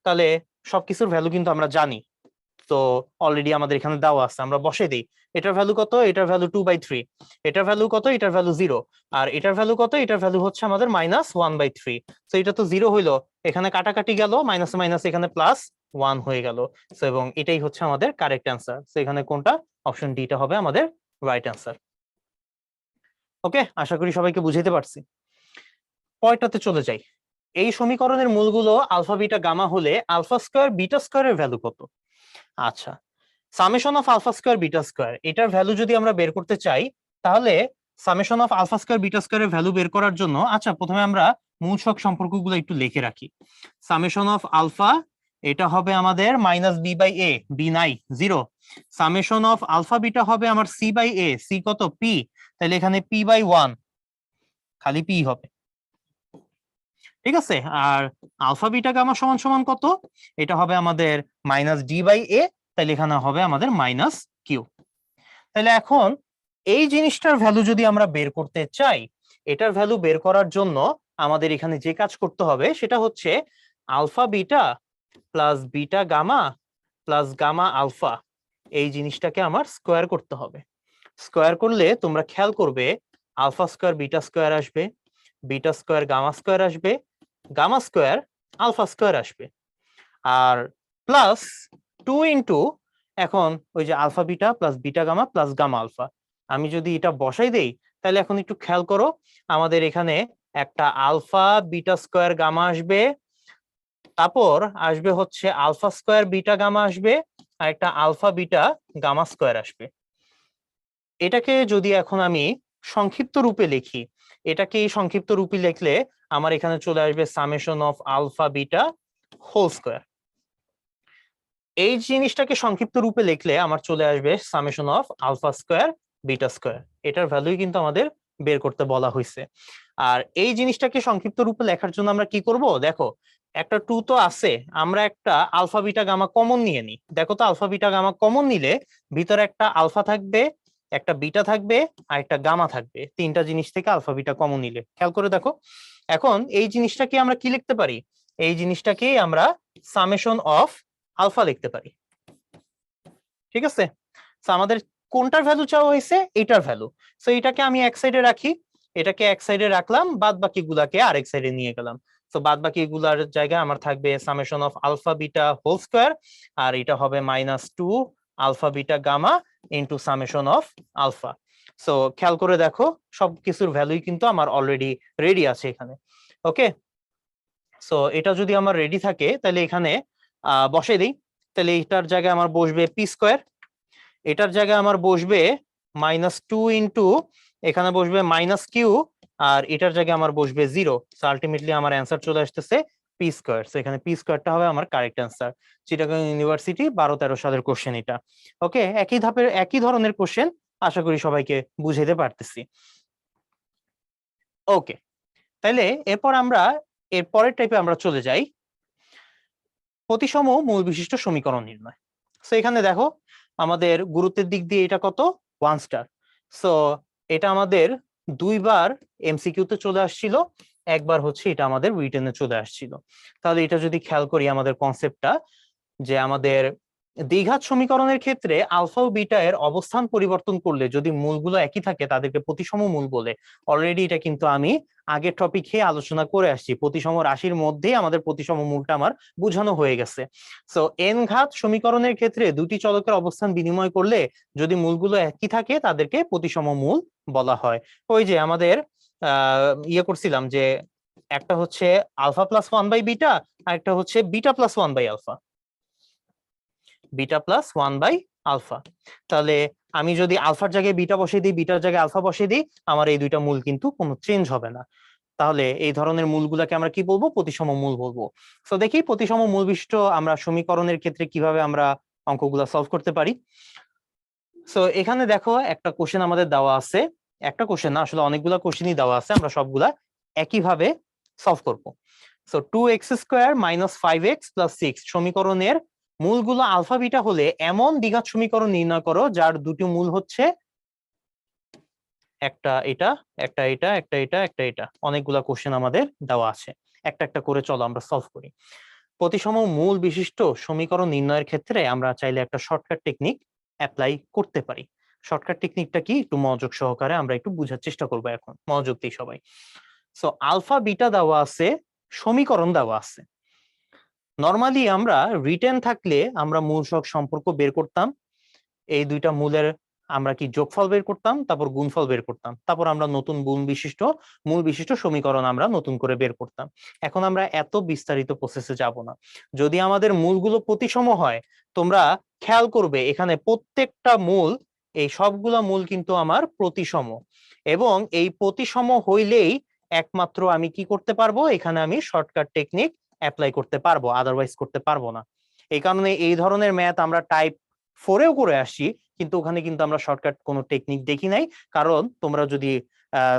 তাহলে সবকিছুর ভ্যালু কিন্তু আমরা জানি, তো অলরেডি আমাদের এখানে দেওয়া আছে, আমরা বসে দিই। এটার ভ্যালু কত? এটার ভ্যালু 2/3। এটার ভ্যালু কত? এটার ভ্যালু 0। আর এটার ভ্যালু কত? এটার ভ্যালু হচ্ছে আমাদের মাইনাস 1/3। তো এটা তো 0 হইলো, এখানে কাটাকাটি গেল, মাইনাস মাইনাস এখানে প্লাস 1 হয়ে গেল। তো এবং এটাই হচ্ছে আমাদের কারেক্ট অ্যান্সার। তো এখানে কোনটা? অপশন ডিটা হবে আমাদের রাইট অ্যান্সার। ওকে, আশা করি সবাইকে বুঝাইতে পারছি। পরেরটাতে চলে যাই। এই সমীকরণের মূলগুলো আলফা বিটা গামা হলে আলফা স্কয়ার বিটা স্কয়ারের ভ্যালু কত? আচ্ছা, summation of alpha square beta square, এটার ভ্যালু যদি আমরা বের করতে চাই, তাহলে summation of alpha square beta স্কয়ারের ভ্যালু বের করার জন্য, আচ্ছা প্রথমে আমরা মূল ছক সম্পর্কগুলো একটু লিখে রাখি। সামেশন অফ আলফা, এটা হবে আমাদের minus B by A, B নাই 0। সামেশন অফ আলফা বিটা হবে আমার সি বাই এ, সি কত? পি, তাহলে এখানে পি বাই 1, খালি পি হবে, ঠিক আছে। আর আলফা বিটা গামা সমান সমান কত? এটা হবে আমাদের মাইনাস ডি বাই এ, তাহলে এখানে হবে আমাদের মাইনাস কিউ। তাহলে এখন এই জিনিসটার ভ্যালু যদি আমরা বের করতে চাই, এটার ভ্যালু বের করার জন্য আমাদের এখানে যে কাজ করতে হবে সেটা হচ্ছে alpha beta plus beta gamma plus gamma alpha, এই জিনিসটাকে আমার স্কোয়ার করতে হবে। স্কোয়ার করলে তোমরা খেয়াল করবে আলফা স্কোয়ার বিটা স্কোয়ার আসবে, বিটা স্কোয়ার গামা স্কোয়ার আসবে, গামা স্কোয়ার আলফা স্কোয়ার আসবে, আর প্লাস 2 ইন্টু, এখন ওই যে alpha beta plus beta gamma plus gamma alpha, আমি যদি এটা বসাই দেই, তাহলে এখন একটু খেয়াল করো, আমাদের এখানে একটা আলফা বিটা স্কোয়ার গামা আসবে, তারপর আসবে হচ্ছে আলফা স্কোয়ার বিটা গামা আসবে, আর একটা আলফা বিটা গামা স্কোয়ার আসবে। এটাকে যদি এখন আমি সংক্ষিপ্ত রূপে লিখি, এটাকে এই সংক্ষিপ্ত রূপে লিখলে আমার এখানে চলে আসবে summation of alpha beta whole square. এই জিনিসটাকে সংক্ষিপ্ত রূপে লিখলে আমার চলে আসবে summation of alpha square beta square. এটার ভ্যালুই কিন্তু আমাদের বের করতে বলা হয়েছে। আর এই জিনিসটাকে সংক্ষিপ্ত রূপে লেখার জন্য আমরা কি করব? দেখো, একটা 2 তো আছে, আমরা একটা আলফা বিটা গামা কমন নিয়ে নিই। দেখো তো, আলফা বিটা গামা কমন নিলে ভিতরে একটা আলফা থাকবে, একটা বিটা থাকবে, আর একটা গামা থাকবে। তিনটা জিনিস থেকে আলফা বিটা কমন নিলে খেয়াল করে দেখো। এখন এই জিনিসটাকে আমরা কি লিখতে পারি? এই জিনিসটাকেই আমরা সামেশন অফ আলফা লিখতে পারি, ঠিক আছে। তো আমাদের কোনটার ভ্যালু চাওয়া হয়েছে? এইটার ভ্যালু। সো এটাকে আমি এক সাইডে রাখি, এটাকে এক সাইডে রাখলাম, বাদ বাকি গুলাকে আরেক সাইডে নিয়ে গেলাম। তো বাদ বাকি গুলার জায়গায় আমার থাকবে summation of alpha beta whole square, আর এটা হবে -2 alpha beta gamma into summation of alpha. So খেয়াল করে দেখো, সবকিছুর ভ্যালুই কিন্তু আমার অলরেডি রেডি আছে এখানে। ওকে, সো এটা যদি আমার রেডি থাকে তাহলে এখানে বসে দিই। তাহলে এটার জায়গায় আমার বসবে পি স্কোয়ার, এটার জায়গায় আমার বসবে -2 ইন্টু, এখানে বসবে মাইনাস কিউ, আর এটার জায়গায় আমার বসবে 0। সো আলটিমেটলি আমার অ্যান্সার চলে আসতেছে পি স্কোয়ার। সো এখানে পি স্কোয়ারটা হবে আমার কারেক্ট অ্যান্সার। চিটাগাং ইউনিভার্সিটি 12-13 সালের কোশ্চেন এটা। ওকে, একই ধাপের একই ধরনের কোশ্চেন, আশা করি সবাইকে বুঝাইতে পারতেছি। ওকে, তাহলে এরপর আমরা এর পরের টাইপে আমরা চলে যাই, প্রতিসম মূল বিশিষ্ট সমীকরণ নির্ণয়। সো এখানে দেখো, আমাদের গুরুত্বের দিক দিয়ে এটা কত? 1 স্টার। সো এটা আমাদের দুইবার এমসিকিউতে চলে আসছিল, একবার হচ্ছে এটা আমাদের রিটেনে চলে আসছিল। তাহলে এটা যদি খেয়াল করি আমাদের কনসেপ্টটা, যে আমাদের দ্বিঘাত সমীকরণের ক্ষেত্রে আলফা ও বিটা এর অবস্থান পরিবর্তন করলে যদি মূলগুলো একই থাকে তাদেরকে প্রতিসম মূল বলে। অলরেডি এটা কিন্তু আমি আগের টপিকে আলোচনা করে আসছি, প্রতিসম রাশির মধ্যেই আমাদের প্রতিসম মূলটা আমার বোঝানো হয়ে গেছে। সো এন ঘাত সমীকরণের ক্ষেত্রে দুটি চলকের অবস্থান বিনিময় করলে যদি মূলগুলো একই থাকে তাদেরকে প্রতিসম মূল বলা হয়। ওই যে আমাদের ইয়ে করছিলাম যে একটা হচ্ছে আলফা প্লাস 1/বিটা, আর একটা হচ্ছে বিটা প্লাস 1/আলফা, বিটা প্লাস 1/আলফা। তাহলে আমি যদি আলফার জায়গায় বিটা বসিয়ে দিই, বিটার জায়গায় আলফা বসিয়ে দিই, আমার এই দুইটা মূল কিন্তু কোনো চেঞ্জ হবে না। তাহলে এই ধরনের মূলগুলাকে আমরা কি বলবো? প্রতিসম মূল বলবো। তো দেখি প্রতিসম মূল বিশিষ্ট আমরা সমীকরণের ক্ষেত্রে কিভাবে আমরা অঙ্কগুলা সলভ করতে পারি। সো এখানে দেখো একটা কোশ্চেন আমাদের দেওয়া আছে, একটা কোশ্চেন না আসলে অনেকগুলা কোশ্চেনই দেওয়া আছে, আমরা সবগুলা একইভাবে সলভ করব। সো 2x² - 5x + 6 সমীকরণের মূলগুলো আলফা বিটা হলে এমন দ্বিঘাত সমীকরণ নির্ণয় করো যার দুটি মূল হচ্ছে একটা এটা, একটা এটা, একটা এটা, একটা এটা। অনেকগুলা কোশ্চেন আমাদের দেওয়া আছে, একটা একটা করে চলো আমরা সলভ করি। প্রতিসম মূল বিশিষ্ট সমীকরণ নির্ণয়ের ক্ষেত্রে আমরা চাইলে একটা শর্টকাট টেকনিক অ্যাপ্লাই করতে পারি। শর্টকাট টেকনিকটা কি একটু মনোযোগ সহকারে আমরা একটু বোঝার চেষ্টা করবো, এখন মনোযোগ দিই সবাই। সো আলফা বিটা দেওয়া আছে, সমীকরণ দেওয়া আছে। নরমালি আমরা রিটেন থাকলে আমরা মূল সহগ সম্পর্ক বের করতাম, এই দুইটা মূলের আমরা কি যোগফল বের করতাম, তারপর গুণফল বের করতাম, তারপর আমরা নতুন মূল বিশিষ্ট সমীকরণ আমরা নতুন করে বের করতাম। এখন আমরা এত বিস্তারিত প্রসেসে যাব না। যদি আমাদের মূলগুলো প্রতিসম হয়, তোমরা খেয়াল করবে এখানে প্রত্যেকটা মূল, এই সবগুলা মূল কিন্তু আমার প্রতিসম, এবং এই প্রতিসম হইলেই একমাত্র আমি কি করতে পারবো, এখানে আমি শর্টকাট টেকনিক অ্যাপ্লাই করতে পারবো, আদারওয়াইজ করতে পারবো না। এই কারণে এই ধরনের ম্যাথ আমরা টাইপ 4-এও করে আসছি, কিন্তু ওখানে কিন্তু আমরা শর্টকাট কোনো টেকনিক দেখি নাই। কারণ তোমরা যদি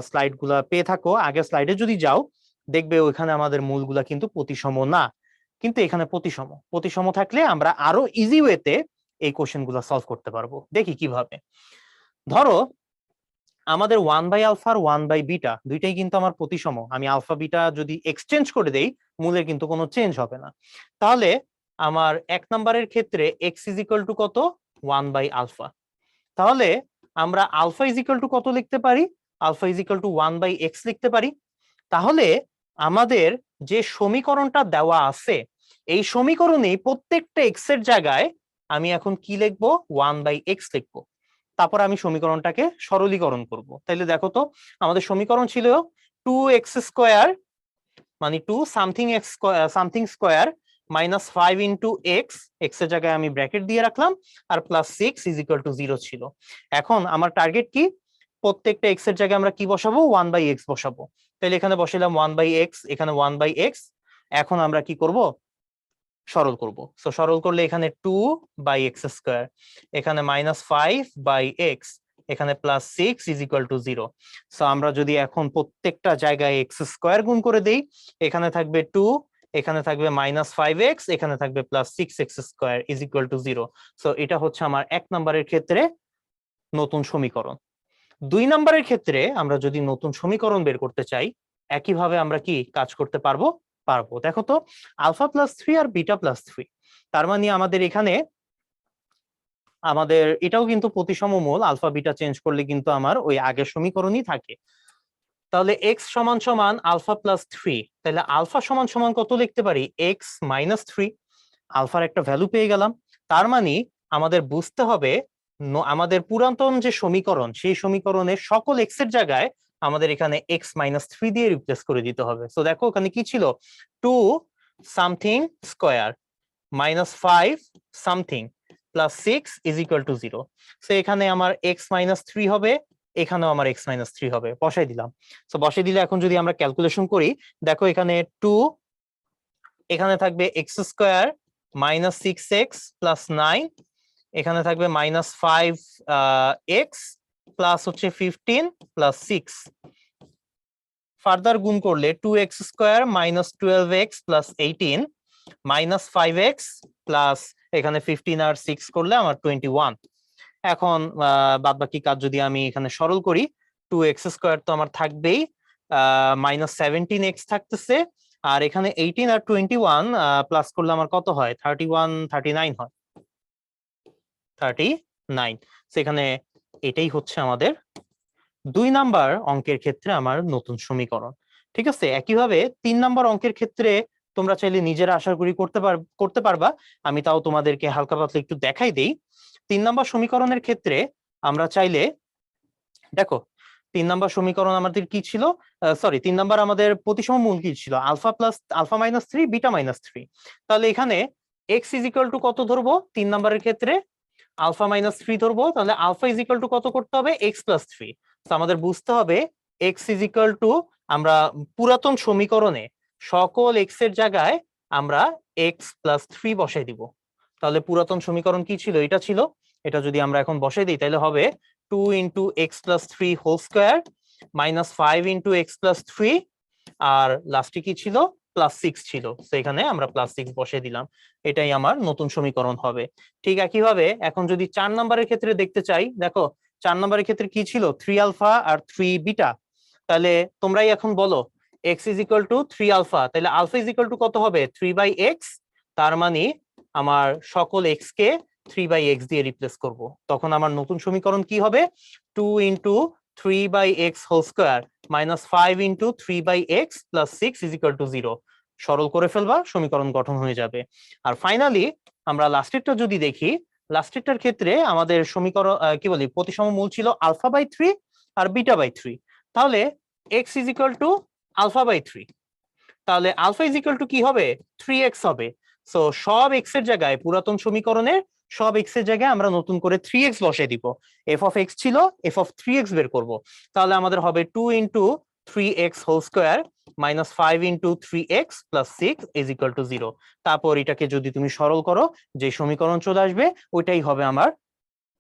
স্লাইড গুলা পেয়ে থাকো, আগের স্লাইডে যদি যাও দেখবে ওইখানে আমাদের মূলগুলা কিন্তু প্রতিসম না, কিন্তু এখানে প্রতিসম। প্রতিসম থাকলে আমরা আরো ইজি ওয়েতে এই কোশ্চেন গুলা সলভ করতে পারবো। দেখি কিভাবে। ধরো আমাদের 1/α আর 1/β দুইটাই কিন্তু আমার প্রতিসম। আমি আলফা বিটা যদি এক্সচেঞ্জ করে দেই, মূলের কিন্তু কোনো চেঞ্জ হবে না। তাহলে আমার 1 নম্বরের ক্ষেত্রে x = কত? 1/α। তাহলে আমরা আলফা কত লিখতে পারি? আলফা 1/x লিখতে পারি। তাহলে আমাদের যে সমীকরণটা দেওয়া আছে, এই সমীকরণে প্রত্যেকটা x এর জায়গায় আমি এখন কি লিখবো? 1/x লিখবো। তারপর আমি সমীকরণটাকে সরলীকরণ করব। তাহলে দেখো তো, আমাদের সমীকরণ ছিল 2x² মানে 2 সামথিং স্কয়ার -5 * x, x এর জায়গায় আমি ব্র্যাকেট দিয়ে রাখলাম, আর +6 = 0 ছিল। এখন আমার টার্গেট কি? প্রত্যেকটা x এর জায়গায় আমরা কি বসাবো? 1/x বসাবো। তাহলে এখানে বসাইলাম 1/x, এখানে 1/x। এখন আমরা কি করব? সরল করব। সো সরল করলে এখানে 2/x², এখানে -5/x, এখানে +6 = 0। সো আমরা যদি এখন প্রত্যেকটা জায়গায় x² গুণ করে দেই, এখানে থাকবে 2, এখানে থাকবে -5x, এখানে থাকবে +6x² = 0। সো এটা হচ্ছে আমার 1 নম্বরের ক্ষেত্রে নতুন সমীকরণ। 2 নম্বরের ক্ষেত্রে আমরা যদি নতুন সমীকরণ বের করতে চাই, একইভাবে আমরা কি কাজ করতে পারবো? পারবো। দেখো তো, আলফা +3 আর বিটা +3, তার মানে আমাদের এখানে আমাদের এটাও কিন্তু প্রতিসম মূল। আলফা বিটা চেঞ্জ করলে কিন্তু আমার ওই আগের সমীকরণই থাকে। তাহলে x = আলফা +3, তাহলে আলফা = কত লিখতে পারি? x - 3। আলফার একটা ভ্যালু পেয়ে গেলাম। তার মানে আমাদের বুঝতে হবে আমাদের পুরাতন যে সমীকরণ, সেই সমীকরণের সকল x এর জায়গায় আমাদের এখানে x - 3 দিয়ে রিপ্লেস করে দিতে হবে। সো দেখো ওখানে কি ছিল? 2 সামথিং স্কয়ার -5 সামথিং +6 = 0। সো এখানে আমার x - 3 হবে, এখানেও আমার x - 3 হবে, বসাই দিলাম। সো বসাই দিলে এখন যদি আমরা ক্যালকুলেশন করি, দেখো এখানে 2, এখানে থাকবে x² -6x + 9, এখানে থাকবে -5x প্লাস হচ্ছে 15 + 6। ফার্দার গুণ করলে 2x² -12x + 18 -5x প্লাস এখানে 15 আর 6 করলে আমার 21। এখন বাদবাকি কাজ যদি আমি এখানে সরল করি, 2x² তো আমার থাকবেই, -17x থাকতেছে, আর এখানে 18 আর 21 প্লাস করলে আমার কত হয়? 31, 39 হয়, 39। সেখানে এটাই হচ্ছে আমাদের 2 নাম্বার অঙ্কের ক্ষেত্রে আমার নতুন সমীকরণ। ঠিক আছে, একইভাবে 3 নাম্বার অঙ্কের ক্ষেত্রে তোমরা চাইলে নিজেরা আশা করি করতে পারবা। আমি তাও তোমাদেরকে হালকা পাতলা একটু দেখাই দেই। 3 নাম্বার সমীকরণের ক্ষেত্রে আমরা চাইলে, দেখো 3 নাম্বার সমীকরণ আমাদের কি ছিল? সরি, 3 নাম্বার আমাদের প্রতিসম মূল কি ছিল? Alpha -3, beta -3। তাহলে এখানে x = কত ধরবো 3 নাম্বারের ক্ষেত্রে? আলফা -3 ধরবো। তাহলে আলফা কত করতে হবে? x + 3। তো আমাদের বুঝতে হবে এক্স ইজ ইকুয়াল টু, আমরা পুরাতন সমীকরণে সকল এক্স এর জায়গায় আমরা এক্স প্লাস 3 বসাই দিব। তাহলে পুরাতন সমীকরণ কি ছিল? এটা ছিল। এটা যদি আমরা এখন বসাই দিই তাহলে হবে 2 into x plus 3 whole square minus 5 into x plus 3, আর লাস্টে কি ছিল? প্লাস 6 ছিল। তো এখানে আমরা প্লাস 6 বসিয়ে দিলাম। এটাই আমার নতুন সমীকরণ হবে। ঠিক একইভাবে এখন যদি 4 নম্বরের ক্ষেত্রে দেখতে চাই, দেখো 4 নম্বরের ক্ষেত্রে কি ছিল? 3 আলফা আর 3 বিটা। তাহলে তোমরাই এখন বলো x is equal to 3 alpha, তাহলে আলফা ইজ ইকুয়াল টু কত হবে? 3 বাই এক্স। তার মানে আমার সকল এক্স কে 3 বাই এক্স দিয়ে রিপ্লেস করব। তখন আমার নতুন সমীকরণ কি হবে? 2 into 3 by x whole square minus 5 into 3 by x plus 6 is equal to 0। সরল করে ফেলবা, সমীকরণ গঠন হয়ে যাবে। আর ফাইনালি আমরা লাস্টেরটা যদি দেখি, লাস্টেরটার ক্ষেত্রে আমাদের সমীকরণ কি বলি, প্রতিসম মূল ছিল আলফা বাই 3 আর বিটা বাই 3। তাহলে x is equal to alpha by 3। তাহলে আলফা ইজ ইকুয়াল টু কি হবে? 3x হবে। সো সব এক্স এর জায়গায়, পুরাতন সমীকরণের সব এক্স এর জায়গায় আমরা নতুন করে 3x বসিয়ে দিব। এফ অফ এক্স ছিল, এফ অফ 3x বের করব। তাহলে আমাদের হবে 2 into 3x whole square minus 5 into 3x plus 6 is equal to 0। তারপর এটাকে যদি তুমি সরল করো, যে সমীকরণ চলে আসবে ওইটাই হবে আমার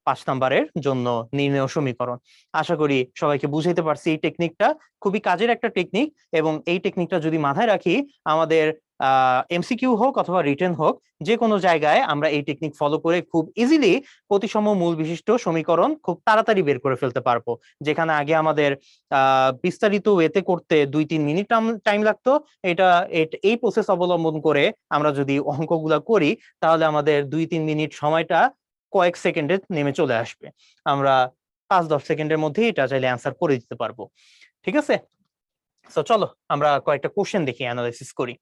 5 নাম্বারের জন্য নির্ণয় সমীকরণ। আশা করি সবাইকে বুঝাইতে পারছি। এই টেকনিকটা খুবই কাজের একটা টেকনিক, এবং এই টেকনিকটা যদি মাথায় রাখি, আমাদের এমসিকিউ হোক অথবা রিটেন হোক, যে কোনো জায়গায় আমরা এই টেকনিক ফলো করে খুব ইজিলি প্রতিসম মূল বিশিষ্ট সমীকরণ খুব তাড়াতাড়ি বের করে ফেলতে পারবো। যেখানে আগে আমাদের বিস্তারিত ওয়েতে করতে 2-3 মিনিট টাইম লাগতো, এটা এই প্রসেস অবলম্বন করে আমরা যদি অঙ্কগুলা করি তাহলে আমাদের 2-3 মিনিট সময়টা কয়েক সেকেন্ডে নেমে চলে আসবে। আমরা 5-10 সেকেন্ডের মধ্যে এটা চাইলে অ্যান্সার করে দিতে পারবো। ঠিক আছে? সো চলো আমরা কয়েকটা কোশ্চেন দেখি, অ্যানালাইসিস করি।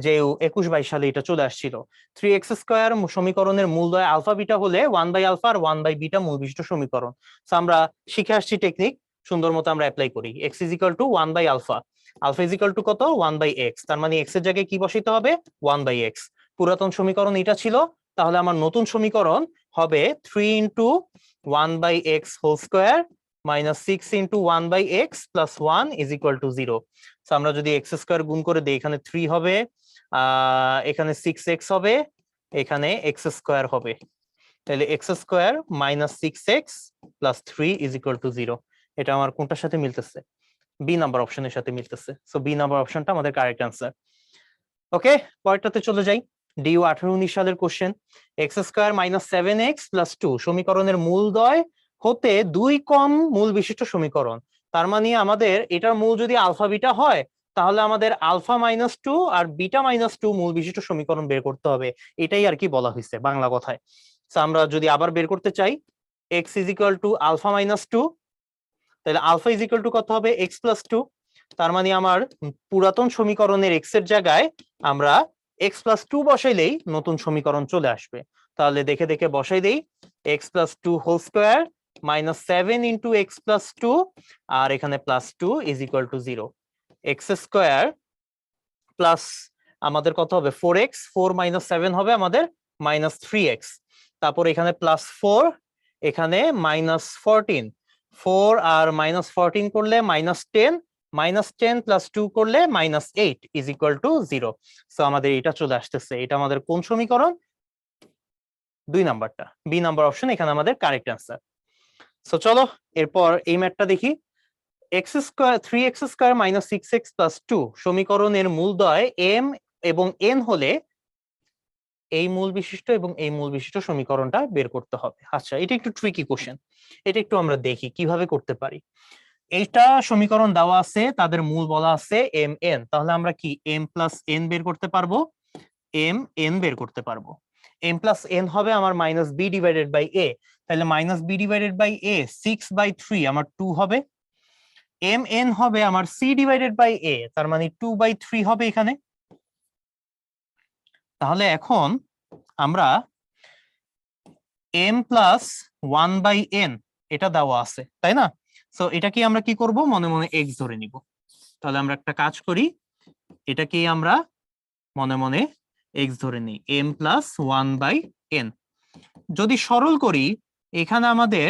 যে 21-22 সালে এটা চলে আসছিল, 3x স্কয়ার সমীকরণের মূলদ্বয় আলফা বিটা হলে 1 বাই আলফা আর 1 বাই বিটা মূল বিশিষ্ট সমীকরণ। সো আমরা শিখে আসছি টেকনিক, সুন্দর মতো আমরা অ্যাপ্লাই করি। x is equal to 1 by alpha, alpha is equal to কত? 1 বাই x। তার মানে x এর জায়গায় কি বসাইতে হবে? 1 বাই x। পুরাতন সমীকরণ এটা ছিল, তাহলে আমার নতুন সমীকরণ হবে 3 into 1 by x whole square minus 6 into 1 by x plus 1 is equal to 0। আমরা যদি এক্স স্কোয়ার গুণ করে দিই, এখানে 3 হবে, এখানে 6x হবে, এখানে এক্স স্কোয়ার হবে। তাহলে x square minus 6x plus 3 is equal to 0। এটা আমার কোনটার সাথে মিলতেছে? বি নাম্বার অপশনের সাথে মিলতেছে। সো বি নাম্বার অপশনটা আমাদের কারেক্ট অ্যান্সার। ওকে, পরেরটাতে চলে যাই। ডিউ 18-19 সালের question, X square minus 7x plus 2 সমীকরণের মূলদ্বয় হতে 2 কম মূল বিশিষ্ট সমীকরণ। তার মানে আমাদের এটার মূল যদি আলফা বিটা হয়, তাহলে আমাদের আলফা মাইনাস 2 আর বিটা মাইনাস 2 মূল বিশিষ্ট সমীকরণ বের করতে হবে। এটাই আর কি বলা হয়েছে বাংলা কথায়। আমরা যদি আবার বের করতে চাই, x is equal to alpha minus 2, তাহলে আলফা ইজ ইকুয়াল টু কত হবে? X plus 2। তার মানে আমার পুরাতন সমীকরণের এক্স এর জায়গায় আমরা এক্স প্লাস 2 বসাইলেই নতুন সমীকরণ চলে আসবে। তাহলে দেখে দেখে বসাই দেই, x plus 2 whole square minus 7 into x plus 2, আর এখানে plus 2 is equal to 0। X square plus আমাদের কত হবে? 4x, 4 মাইনাস 7 হবে আমাদের মাইনাস 3x। তারপর এখানে প্লাস 4, এখানে মাইনাস 14, 4 আর মাইনাস 14 করলে মাইনাস 10, মাইনাস 10 প্লাস 2 করলে minus 8 is equal to 0। So আমাদের এটা চলে আসতেছে। এটা আমাদের কোন সমীকরণ? 2 নাম্বারটা, বি নাম্বার অপশন এখানে আমাদের কারেক্ট অ্যান্সার। সো চলো এরপর এই ম্যাথটা দেখি। X square 3x square minus 6x plus 2 সমীকরণের মূলদ্বয় m এবং n হলে এই মূল বিশিষ্ট এবং এই মূল বিশিষ্ট সমীকরণটা বের করতে হবে। আচ্ছা, এটা একটু ট্রিকি কোশ্চেন, এটা একটু আমরা দেখি কিভাবে করতে পারি। এইটা সমীকরণ দেওয়া আছে, তাদের মূল বলা আছে এম এন, তাহলে আমরা কি এম প্লাস এন বের করতে পারবো? এম এন বের করতে পারবো। এম প্লাস এন হবে আমার minus B divided by A, তাহলে মাইনাস বি ডিভাইডেড বাই এ 6/3 আমার 2 হবে। এম এন হবে আমার সি ডিভাইডেড বাই এ, তার মানে 2/3 হবে এখানে। তাহলে এখন আমরা m প্লাস 1/n এটা দেওয়া আছে, তাই না? সো এটাকে আমরা কি করব? মনে মনে x ধরে নিব। তাহলে আমরা একটা কাজ করি, এটাকে আমরা মনে মনে x ধরে নিই, m প্লাস 1/n। যদি সরল করি, এখানে আমাদের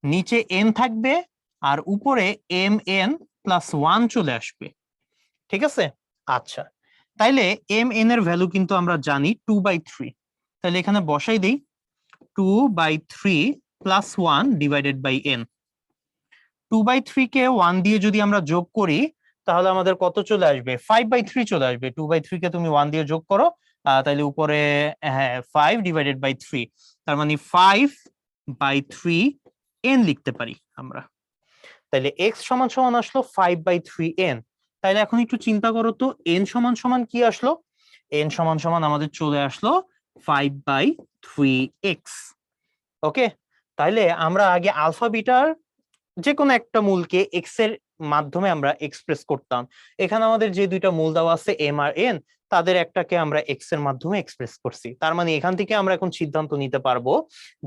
নিচে n থাকবে আর উপরে এম এন প্লাস 1 চলে আসবে, ঠিক আছে? আচ্ছা, তাইলে এম এন এর ভ্যালু কিন্তু আমরা জানি 2/3, তাহলে এখানে বসাই দেই 2/3 প্লাস 1 ডিভাইডেড বাই এন। 2/3 কে 1 দিয়ে যদি আমরা যোগ করি তাহলে আমাদের কত চলে আসবে? 5/3 চলে আসবে। 2/3 কে তুমি 1 দিয়ে যোগ করো, তাহলে উপরে হ্যাঁ 5 ডিভাইডেড বাই 3, তার মানে 5/3 এন লিখতে পারি আমরা। তাহলে এক্স সমান সমান আসলো 5/3 এন। তাহলে এখন একটু চিন্তা করো তো, এন সমান সমান কি আসলো? এন সমান সমান আমাদের চলে আসলো 5/3x। ওকে, তাহলে আমরা আগে আলফা বিটার যে কোনো একটা মূলকে এক্স এর মাধ্যমে আমরা এক্সপ্রেস করতাম। এখানে আমাদের যে দুইটা মূল দেওয়া আছে এম আর এন, তাদের একটাকে আমরা এক্স এর মাধ্যমে এক্সপ্রেস করছি। তার মানে এখান থেকে আমরা এখন সিদ্ধান্ত নিতে পারবো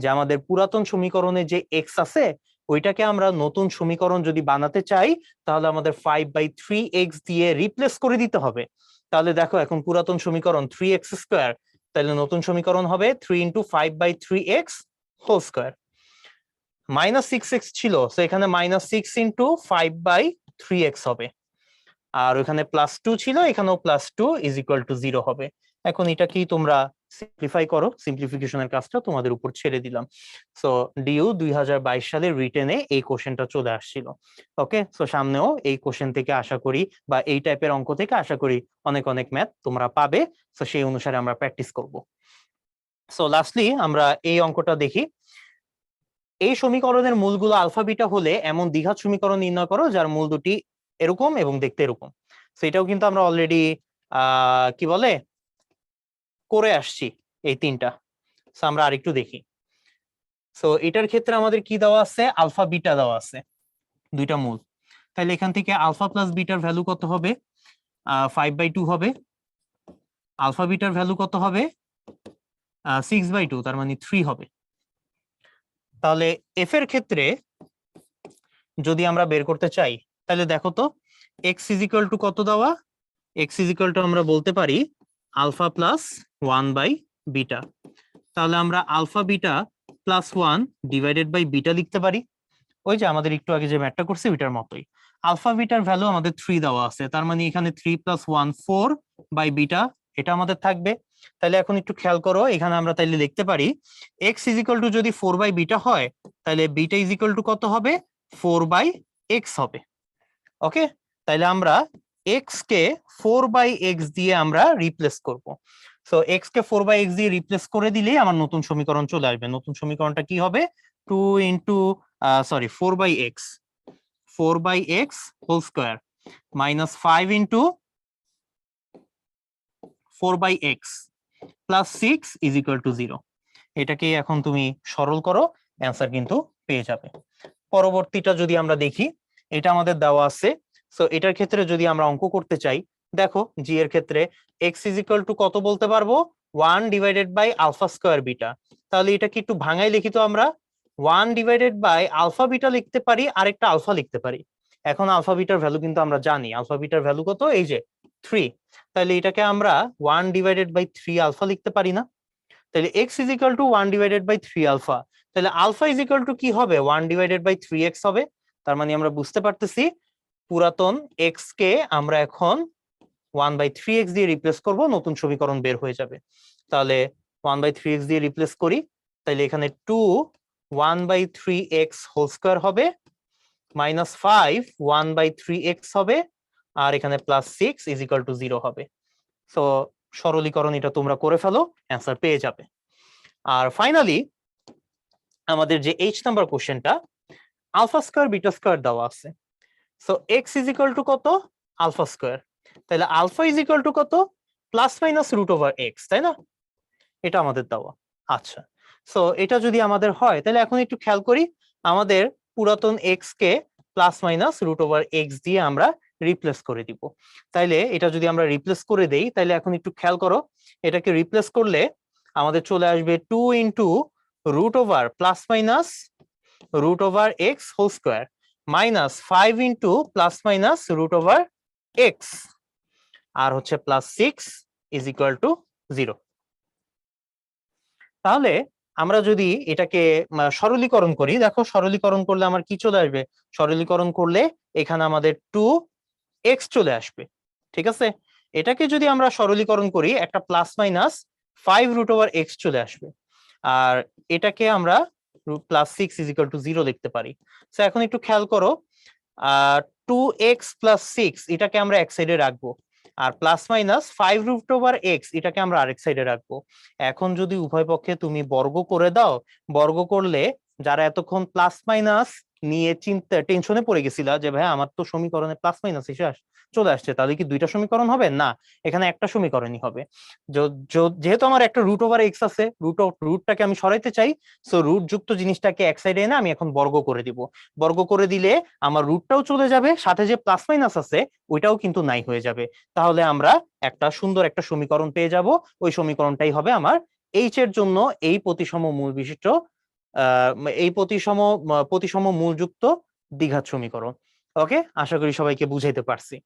যে আমাদের পুরাতন সমীকরণে যে এক্স আছে ওইটাকে আমরা নতুন সমীকরণ যদি বানাতে চাই তাহলে আমাদের 5/3x দিয়ে রিপ্লেস করে দিতে হবে। তাহলে দেখো এখন পুরাতন সমীকরণ 3x², তাহলে নতুন সমীকরণ হবে 3 × 5/3x হোল স্কোয়ার। -6x ছিল, তো এখানে -6 × 5/3x হবে। আর ওখানে +2 ছিল, এখানেও +2 = 0 হবে। এখন এটা কি তোমরা সিম্পলিফাই করো, সিম্পলিফিকেশনের কাজটা তোমাদের উপর ছেড়ে দিলাম। সো ডিউ 2022 সালের রিটেনে এই কোশ্চেনটা চলে আসছিল। ওকে, সো সামনেও এই কোশ্চেন থেকে আশা করি বা এই টাইপের অঙ্ক থেকে আশা করি অনেক অনেক ম্যাথ তোমরা পাবে। সো সেই অনুসারে আমরা প্র্যাকটিস করব। সো লাস্টলি আমরা এই অঙ্কটা দেখি। এই সমীকরণের মূলগুলো আলফা বিটা হলে এমন দ্বিঘাত সমীকরণ নির্ণয় করো যার মূল দুটি এরকম এবং দেখতে এরকম। সেটাও কিন্তু আমরা অলরেডি কি বলে করে আসছি এই তিনটা। সো আমরা আরেকটু দেখি। সো এটার ক্ষেত্রে আমাদের কি দেওয়া আছে? আলফা বিটা দেওয়া আছে, দুইটা মূল। তাহলে এখান থেকে আলফা প্লাস বিটার ভ্যালু কত হবে? 5/2 হবে। আলফা বিটার ভ্যালু কত হবে? 6/2, তার মানে 3 হবে। তাহলে এফ এর ক্ষেত্রে যদি আমরা বের করতে চাই তাহলে দেখো তো x = কত দেওয়া? x = আমরা বলতে পারি আলফা প্লাস 1/β। তাহলে আমরা alpha beta plus 1 divided by beta লিখতে পারি। ওই যে আমাদের একটু আগে যে ম্যাথটা করছি ওইটার মতোই। আলফা বিটার ভ্যালু আমাদের 3 দেওয়া আছে, তার মানে এখানে 3 + 1 4/β এটা আমাদের থাকবে। তাহলে এখন একটু খেয়াল করো, এখানে আমরা তাইলে লিখতে পারি x = যদি 4/β হয় তাহলে β = কত হবে? 4/x হবে। ওকে, তাইলে আমরা x কে 4/x দিয়ে আমরা রিপ্লেস করব। সো x কে 4/x দিয়ে রিপ্লেস করে দিলেই আমার নতুন সমীকরণ চলে আসবে। নতুন সমীকরণটা কি হবে? 2 × 4/x whole square -5 × 4/x plus 6 = 0। এটাকে এখন তুমি সরল করো, অ্যান্সার কিন্তু পেয়ে যাবে। পরবর্তীটা যদি আমরা দেখি, এটা আমাদের দেওয়া আছে। সো এটার ক্ষেত্রে যদি আমরা অঙ্ক করতে চাই, দেখো জি এর ক্ষেত্রে x = কত বলতে পারবো? 1 divided by alpha square beta. তাহলে এটা কি একটু ভাঙাই লিখি তো আমরা 1 ডিভাইডেড বাই আলফা বিটা লিখতে পারি, আরেকটা আলফা লিখতে পারি। এখন আলফা বিটার ভ্যালু কিন্তু আমরা জানি, আলফা বিটার ভ্যালু কত? এই যে 3। তাহলে এটাকে আমরা 1 ডিভাইডেড বাই 3 আলফা লিখতে পারি না? তাহলে x = 1 ডিভাইডেড বাই 3 আলফা। তাহলে আলফা = কি হবে? 1 ডিভাইডেড বাই 3x হবে। তার মানে আমরা বুঝতে পারতেছি পুরাতন x কে আমরা এখন 1/3x দিয়ে রিপ্লেস করব, নতুন সমীকরণ বের হয়ে যাবে। তাহলে 1/3x দিয়ে রিপ্লেস করি, তাহলে এখানে 2 1/3x হোল স্কয়ার হবে, -5 1/3x হবে, আর এখানে +6 = 0 হবে। সো সরলীকরণ এটা তোমরা করে ফেলো, অ্যান্সার পেয়ে যাবে। আর ফাইনালি আমাদের যে H নাম্বার কোশ্চেনটা, আলফা স্কয়ার বিটা স্কয়ার দেওয়া আছে। সো x = কত? Alpha square. তাহলে আলফা কত? ±√x, তাই না? এটা আমাদের দেওয়া। আচ্ছা, সো এটা যদি আমাদের হয় তাহলে এখন একটু খেয়াল করি, আমাদের পুরাতন x কে ±√x দিয়ে আমরা রিপ্লেস করে দিব। তাইলে এটা যদি আমরা রিপ্লেস করে দেই তাহলে এখন একটু খেয়াল করো, এটাকে রিপ্লেস করলে আমাদের চলে আসবে 2 √x হোল স্কয়ার -5 ±√x আর হচ্ছে +6 = 0। তাহলে আমরা যদি এটাকে সরলীকরণ করি, দেখো সরলীকরণ করলে আমার কি চলে আসবে? সরলীকরণ করলে এখানে আমাদের 2x চলে আসবে, ঠিক আছে? এটাকে যদি আমরা সরলীকরণ করি একটা +-5√x চলে আসবে। আর এটাকে আমরা +6 = 0 লিখতে পারি। তো এখন একটু খেয়াল করো, 2x+6 এটাকে আমরা এক সাইডে রাখবো, আর +-5√x এটাকে আমরা আরেক সাইডে রাখবো। এখন যদি উভয় পক্ষে তুমি বর্গ করে দাও, বর্গ করলে যারা এতক্ষণ প্লাস মাইনাস নিয়ে টেনশনে পড়ে গেছিলা যে ভাই আমার তো সমীকরণে প্লাস মাইনাস এসে চলে আসছে, তাহলে কি দুইটা সমীকরণ হবে? না, এখানে একটা সমীকরণই হবে। যেহেতু আমার একটা √x আছে, রুটটাকে আমি সরাইতে চাই, সো রুট যুক্ত জিনিসটাকে এক সাইডে এনে আমি এখন বর্গ করে দিব। বর্গ করে দিলে আমার রুটটাও চলে যাবে, সাথে যে প্লাস মাইনাস আছে ওইটাও কিন্তু নাই হয়ে যাবে। তাহলে আমরা একটা সুন্দর একটা সমীকরণ পেয়ে যাব। ওই সমীকরণটাই হবে আমার এইচ এর জন্য এই প্রতিসম মূল বিশিষ্ট এই প্রতিসম মূলযুক্ত দ্বিঘাত সমীকরণ। ওকে, আশা করি সবাইকে বুঝাইতে পারছি।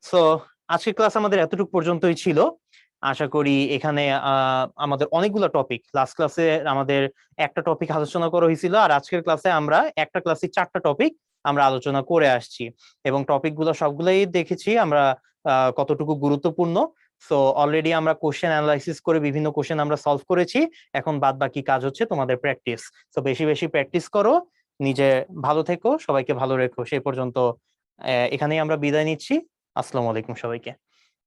সো আজকের ক্লাস আমাদের এতটুকু পর্যন্তই ছিল। আশা করি এখানে আমাদের অনেকগুলো টপিক, লাস্ট ক্লাসে আমাদের একটা টপিক আলোচনা করা হয়েছিল, আর আজকের ক্লাসে আমরা একটা ক্লাসে 4টা টপিক আমরা আলোচনা করে আসছি, এবং টপিকগুলো সবগুলোই দেখেছি আমরা কতটুকু গুরুত্বপূর্ণ। সো অলরেডি আমরা কোশ্চেন অ্যানালাইসিস করে বিভিন্ন কোশ্চেন আমরা সলভ করেছি। এখন বাদ বাকি কাজ হচ্ছে তোমাদের প্র্যাকটিস। সো বেশি বেশি প্র্যাকটিস করো, নিজে ভালো থেকো, সবাইকে ভালো রেখো। সেই পর্যন্ত এখানেই আমরা বিদায় নিচ্ছি। আসসালামু আলাইকুম সবাইকে।